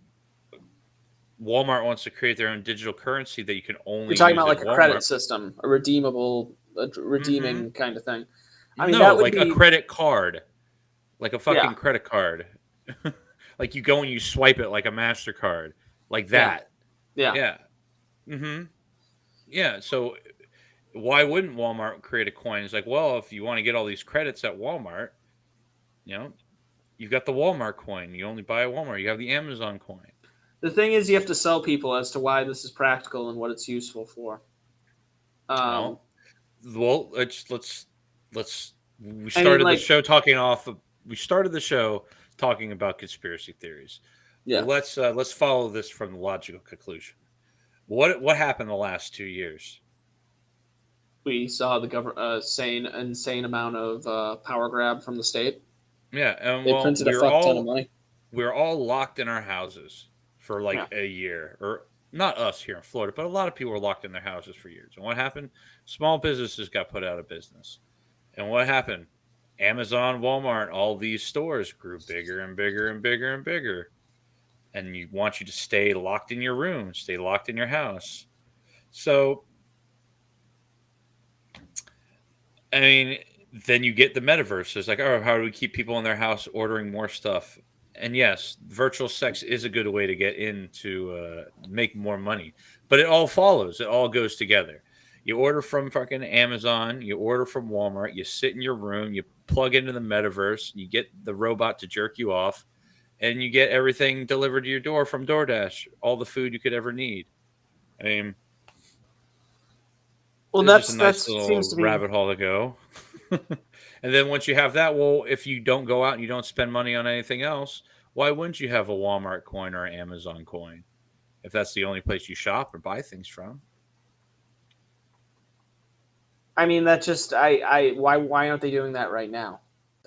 Walmart wants to create their own digital currency that you can only You're talking use about at like a Walmart. credit system, a redeeming kind of thing. I mean, No, that would like be a credit card, like a yeah, fucking credit card. Like you go and you swipe it like a MasterCard, like yeah, that. yeah. Yeah. Mm-hmm. Yeah. So why wouldn't Walmart create a coin? It's like, well, if you want to get all these credits at Walmart, you know, you've got the Walmart coin. You only buy at Walmart. You have the Amazon coin. The thing is, you have to sell people as to why this is practical and what it's useful for. Well, well, let's. We I mean, started the like, show talking off. We started the show talking about conspiracy theories. yeah, Let's follow this from the logical conclusion. What happened the last 2 years? we saw the insane amount of power grab from the state. Yeah, and They well, printed a fuck ton of money. we were all locked in our houses for like Yeah. a year, or not us here in Florida, but a lot of people were locked in their houses for years. And what happened? Small businesses got put out of business. And what happened? Amazon, Walmart, all these stores grew bigger and bigger and bigger and bigger. And you want you to stay locked in your room, stay locked in your house. So, I mean, then you get the metaverse. It's like, oh, how do we keep people in their house ordering more stuff? And yes, virtual sex is a good way to get in to make more money. But it all follows. It all goes together. You order from fucking Amazon. You order from Walmart. You sit in your room. You plug into the metaverse. You get the robot to jerk you off. And you get everything delivered to your door from DoorDash. All the food you could ever need. I mean, Well, it's just a that nice seems little to be. rabbit hole to go. And then once you have that, well, if you don't go out and you don't spend money on anything else, why wouldn't you have a Walmart coin or an Amazon coin if that's the only place you shop or buy things from? I mean, that just why aren't they doing that right now?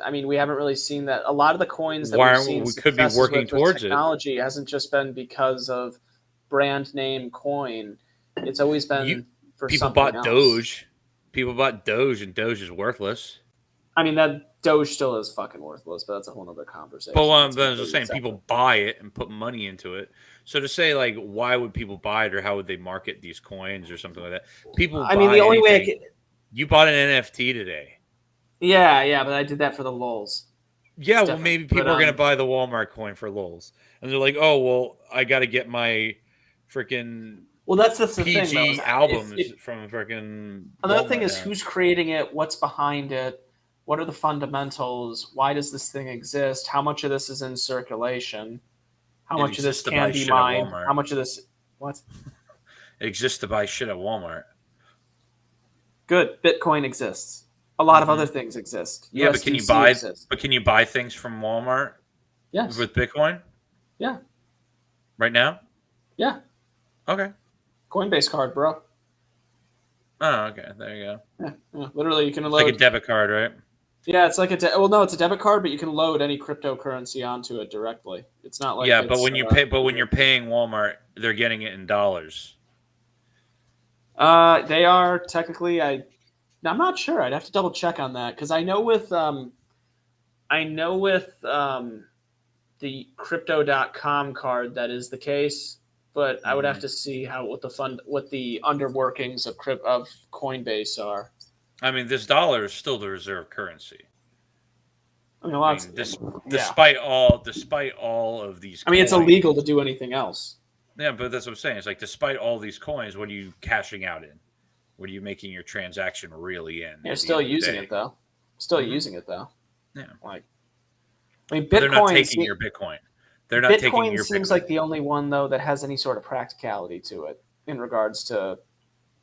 I mean, we haven't really seen that. A lot of the coins that we've seen We could be successes working with towards it. technology hasn't just been because of brand name coin. It's always been for People something bought else. Doge. People bought Doge, and Doge is worthless. I mean, that Doge still is fucking worthless, but that's a whole other conversation. But what I'm just saying, people buy it and put money into it. So to say, like, why would people buy it, or how would they market these coins or something like that? People. I mean, the only way you bought an NFT today. Yeah, but I did that for the lulz. Yeah, well, maybe people are going to buy the Walmart coin for lulz. And they're like, oh, well, I got to get my freaking that's the PG thing, though, albums from freaking Another Walmart thing is now. Who's creating it, what's behind it, what are the fundamentals, why does this thing exist, how much of this is in circulation, how much of this can be mined, how much of this... What? It exists to buy shit at Walmart. Good. Bitcoin exists. A lot of other things exist. Yeah, USDC but can you buy? exists. But can you buy things from Walmart? Yes. With Bitcoin? Yeah. Right now? Yeah. Okay. Coinbase card, bro. Oh, okay. There you go. Yeah. Literally, you can load. It's like a debit card, right? Yeah, it's like no, it's a debit card, but you can load any cryptocurrency onto it directly. It's not like but when you pay, when you're paying Walmart, they're getting it in dollars. They are technically. I'm not sure. I'd have to double check on that because I know with the crypto.com card that is the case, but I would have to see what the underworkings of Coinbase are. I mean, this dollar is still the reserve currency. I mean, despite all of these. I mean, it's illegal to do anything else. Yeah, but that's what I'm saying. It's like, despite all these coins, what are you cashing out in? What are you making your transaction really in? You're still using it though. Using it though. Yeah. Like, I mean, Bitcoin. They're not taking your Bitcoin. They're not taking your Bitcoin. Bitcoin seems like the only one though that has any sort of practicality to it in regards to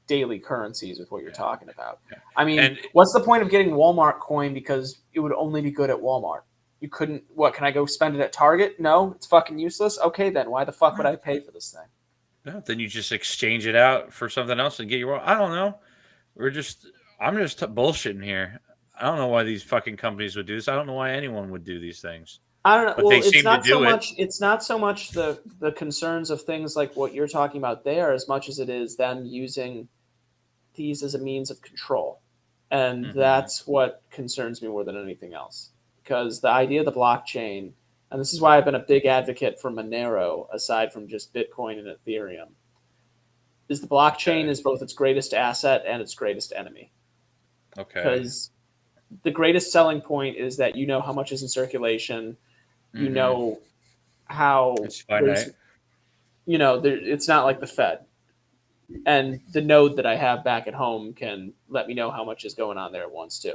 daily currencies with what you're talking about. Yeah. I mean, what's the point of getting Walmart coin because it would only be good at Walmart? You couldn't. What, can I go spend it at Target? No, it's fucking useless. Okay, then why the fuck would I pay for this thing? No, then you just exchange it out for something else and get your. I don't know. I'm just bullshitting here. I don't know why these fucking companies would do this. I don't know why anyone would do these things. I don't know. But they seem to do it. It's not so much the concerns of things like what you're talking about there, as much as it is them using these as a means of control, and that's what concerns me more than anything else. Because the idea of the blockchain and this is why I've been a big advocate for Monero, aside from just Bitcoin and Ethereum, is the blockchain is both its greatest asset and its greatest enemy. Okay. Because the greatest selling point is that you know how much is in circulation, you know how it's finite. It's not like the Fed. And the node that I have back at home can let me know how much is going on there at once too.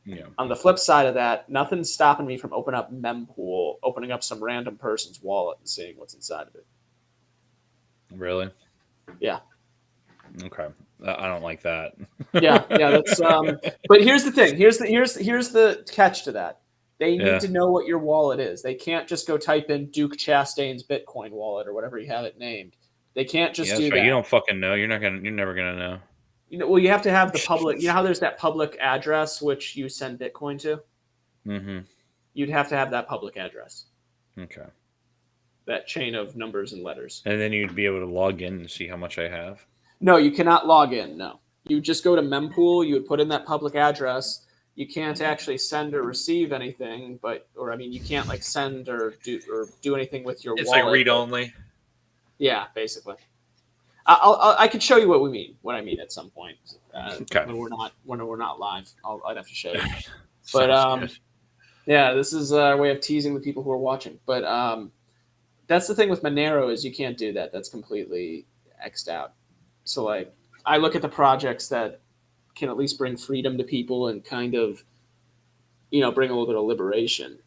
Yeah. On the flip side of that, nothing's stopping me from opening up some random person's wallet and seeing what's inside of it. Really? Yeah. Okay. I don't like that. Yeah. That's. But here's the thing. Here's the catch to that. They need to know what your wallet is. They can't just go type in Duke Chastain's Bitcoin wallet or whatever you have it named. They can't just do that. You don't fucking know. You're never gonna know. Well, you have to have the public. You know how there's that public address which you send Bitcoin to. Mm-hmm. You'd have to have that public address. Okay. That chain of numbers and letters. And then you'd be able to log in and see how much I have. No, you cannot log in. No, you just go to mempool. You would put in that public address. You can't actually send or receive anything, you can't like send or do anything with your wallet. It's like read only. Yeah, basically. I could show you what I mean at some point. Okay. When we're not live, I'd have to show you. But yeah, this is a way of teasing the people who are watching. But that's the thing with Monero is you can't do that. That's completely X'd out. So like, I look at the projects that can at least bring freedom to people and kind of, bring a little bit of liberation.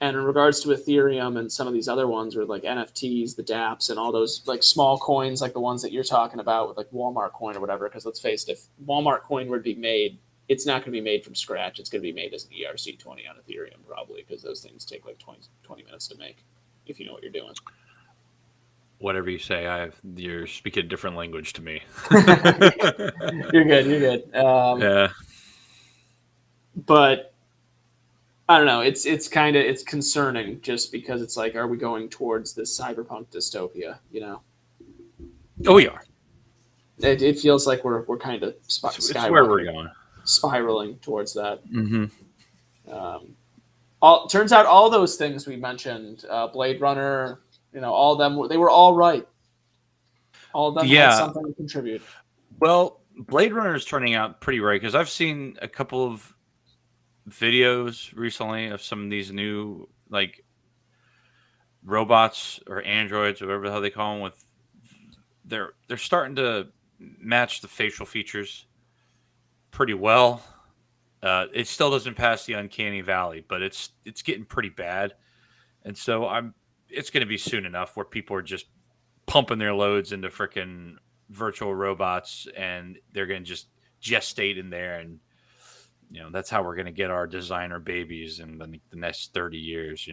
And in regards to Ethereum and some of these other ones with like NFTs, the dApps, and all those like small coins, like the ones that you're talking about with like Walmart coin or whatever, because let's face it, if Walmart coin were to be made, it's not going to be made from scratch. It's going to be made as an ERC20 on Ethereum probably, because those things take like 20 minutes to make if you know what you're doing. Whatever you say, you're speaking a different language to me. You're good. Yeah. But I don't know. It's concerning just because it's like, are we going towards this cyberpunk dystopia? Oh, we are. It feels like we're kind of it's where we're going, spiraling towards that. Mm-hmm. Turns out all those things we mentioned, Blade Runner, all of them, they were all right. All of them had something to contribute. Well, Blade Runner is turning out pretty right because I've seen a couple of videos recently of some of these new like robots or androids or whatever the hell they call them. With they're starting to match the facial features pretty well. It still doesn't pass the uncanny valley, but it's getting pretty bad, and so it's going to be soon enough where people are just pumping their loads into freaking virtual robots, and they're going to just gestate in there, and that's how we're going to get our designer babies in the next 30 years.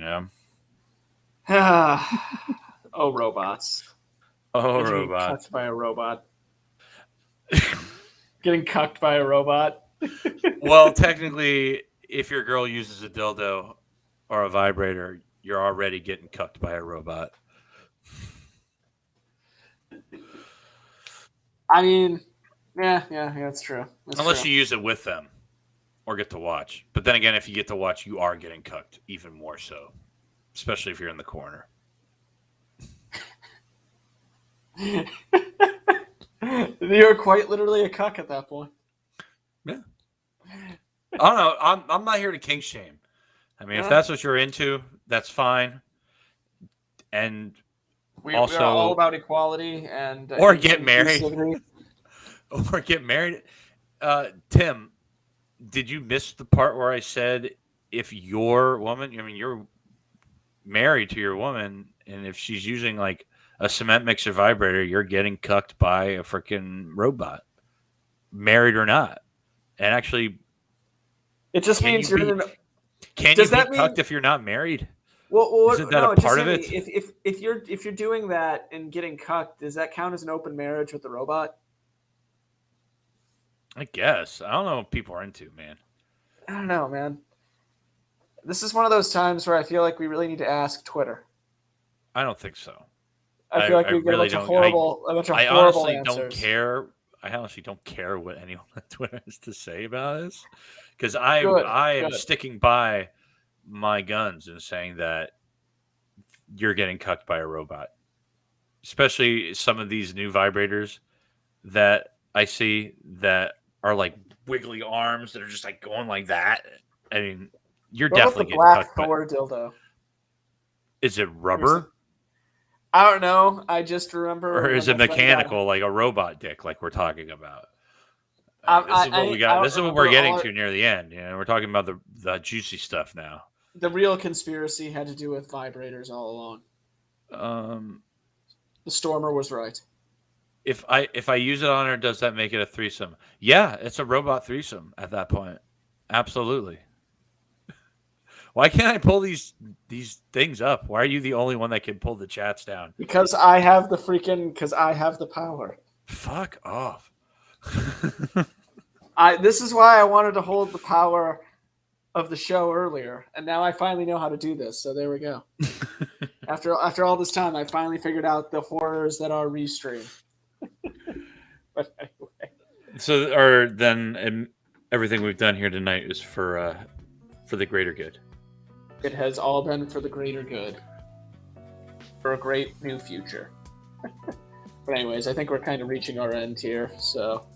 Oh, robots. Oh, robots. Cucked by a robot. Getting cucked by a robot. Well, technically, if your girl uses a dildo or a vibrator, you're already getting cucked by a robot. I mean, yeah, that's true. Unless you use it with them or get to watch. But then again, if you get to watch, you are getting cucked even more so, especially if you're in the corner. You're quite literally a cuck at that point. Yeah. I don't know. I'm not here to kink shame. I mean, if that's what you're into, that's fine. And we are all about equality and or get married. Or get married. Tim, did you miss the part where I said if your woman, you're married to your woman, and if she's using like a cement mixer vibrator, you're getting cucked by a freaking robot, married or not. And actually, it just means you're in Can you be cucked if you're not married? Well, isn't that a part of it? If you're doing that and getting cucked, does that count as an open marriage with the robot? I guess. I don't know what people are into, man. I don't know, man. This is one of those times where I feel like we really need to ask Twitter. I don't think so. I feel like we get a bunch of horrible answers. Don't care. I honestly don't care what anyone on Twitter has to say about this, because I am sticking by my guns and saying that you're getting cucked by a robot. Especially some of these new vibrators that I see that are like wiggly arms that are just like going like that. I mean, you're What about definitely the getting black cucked by. Thor dildo? Is it rubber? I don't know. I just remember. Or is when it my friend got- mechanical, like a robot dick, like we're talking about? This is what we I got. don't This is what we're remember getting all- to near the end. We're talking about the juicy stuff now. The real conspiracy had to do with vibrators all along. The Stormer was right. If I use it on her, does that make it a threesome? Yeah, it's a robot threesome at that point. Absolutely. Why can't I pull these things up? Why are you the only one that can pull the chats down? Because I have the power. Fuck off. This is why I wanted to hold the power of the show earlier, and now I finally know how to do this. So there we go. After all this time, I finally figured out the horrors that are Restream. But anyway, So, or then everything we've done here tonight is for the greater good. it has all been for the greater good, for a great new future. But anyways, I think we're kind of reaching our end here, so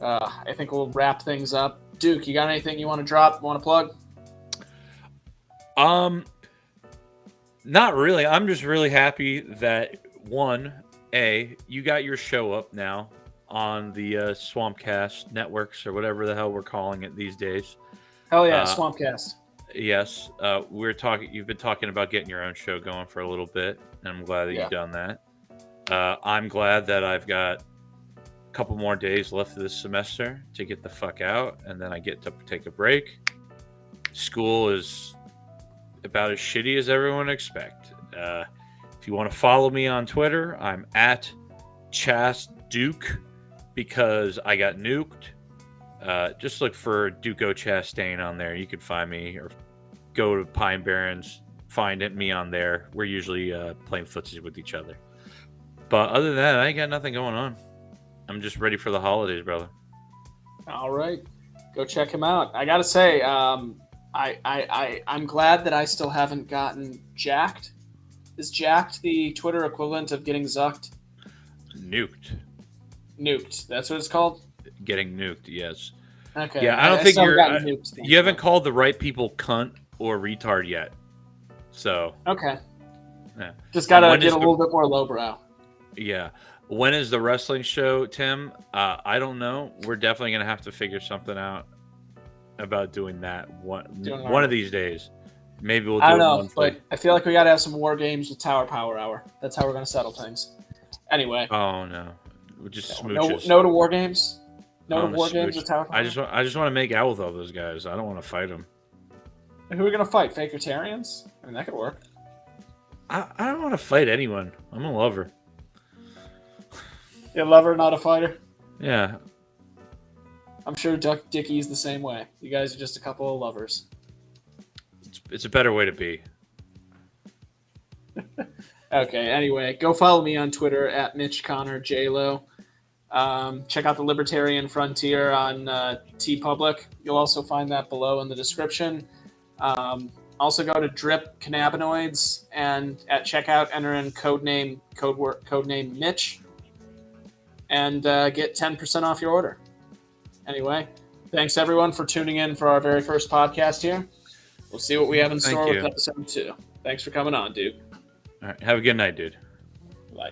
I think we'll wrap things up. Duke, you got anything you want to drop? Want to plug? Not really. I'm just really happy that you got your show up now on the Swampcast networks or whatever the hell we're calling it these days. Hell yeah, Swampcast. Yes, you've been talking about getting your own show going for a little bit, and I'm glad that you've done that. I'm glad that I've got a couple more days left of this semester to get the fuck out, and then I get to take a break. School is about as shitty as everyone expect. If you want to follow me on Twitter, I'm at ChastDuke because I got nuked. Just look for Duco Chastain on there. You can find me, or go to Pine Barrens, find me on there. We're usually playing footsie with each other. But other than that, I ain't got nothing going on. I'm just ready for the holidays, brother. All right, go check him out. I gotta say, I'm glad that I still haven't gotten jacked. Is jacked the Twitter equivalent of getting zucked? Nuked. Nuked. That's what it's called? Getting nuked, yes. Okay. Yeah, I don't think still haven't gotten nuked. you haven't called the right people cunt or retard yet. So. Okay. Yeah. Just gotta get a little bit more lowbrow. Yeah. When is the wrestling show, Tim? I don't know. We're definitely going to have to figure something out about doing that one of these days. Maybe we'll do it monthly. But I feel like we got to have some war games with Tower Power Hour. That's how we're going to settle things. Anyway. Oh, no. Just smooches. No to war games? No to war games with Tower Power? I just want to make out with all those guys. I don't want to fight them. Who are we going to fight? Fakertarians? I mean, that could work. I don't want to fight anyone. I'm a lover. You're a lover, not a fighter? Yeah. I'm sure Dickie's the same way. You guys are just a couple of lovers. It's a better way to be. Okay, anyway, go follow me on Twitter at MitchConnorJLo. Check out the Libertarian Frontier on TeePublic. You'll also find that below in the description. Also go to Drip Cannabinoids, and at checkout enter in codename Mitch, and get 10% off your order. Anyway, thanks everyone for tuning in for our very first podcast here. We'll see what we have in store with episode 2. Thanks for coming on, dude. All right, have a good night, dude. Bye.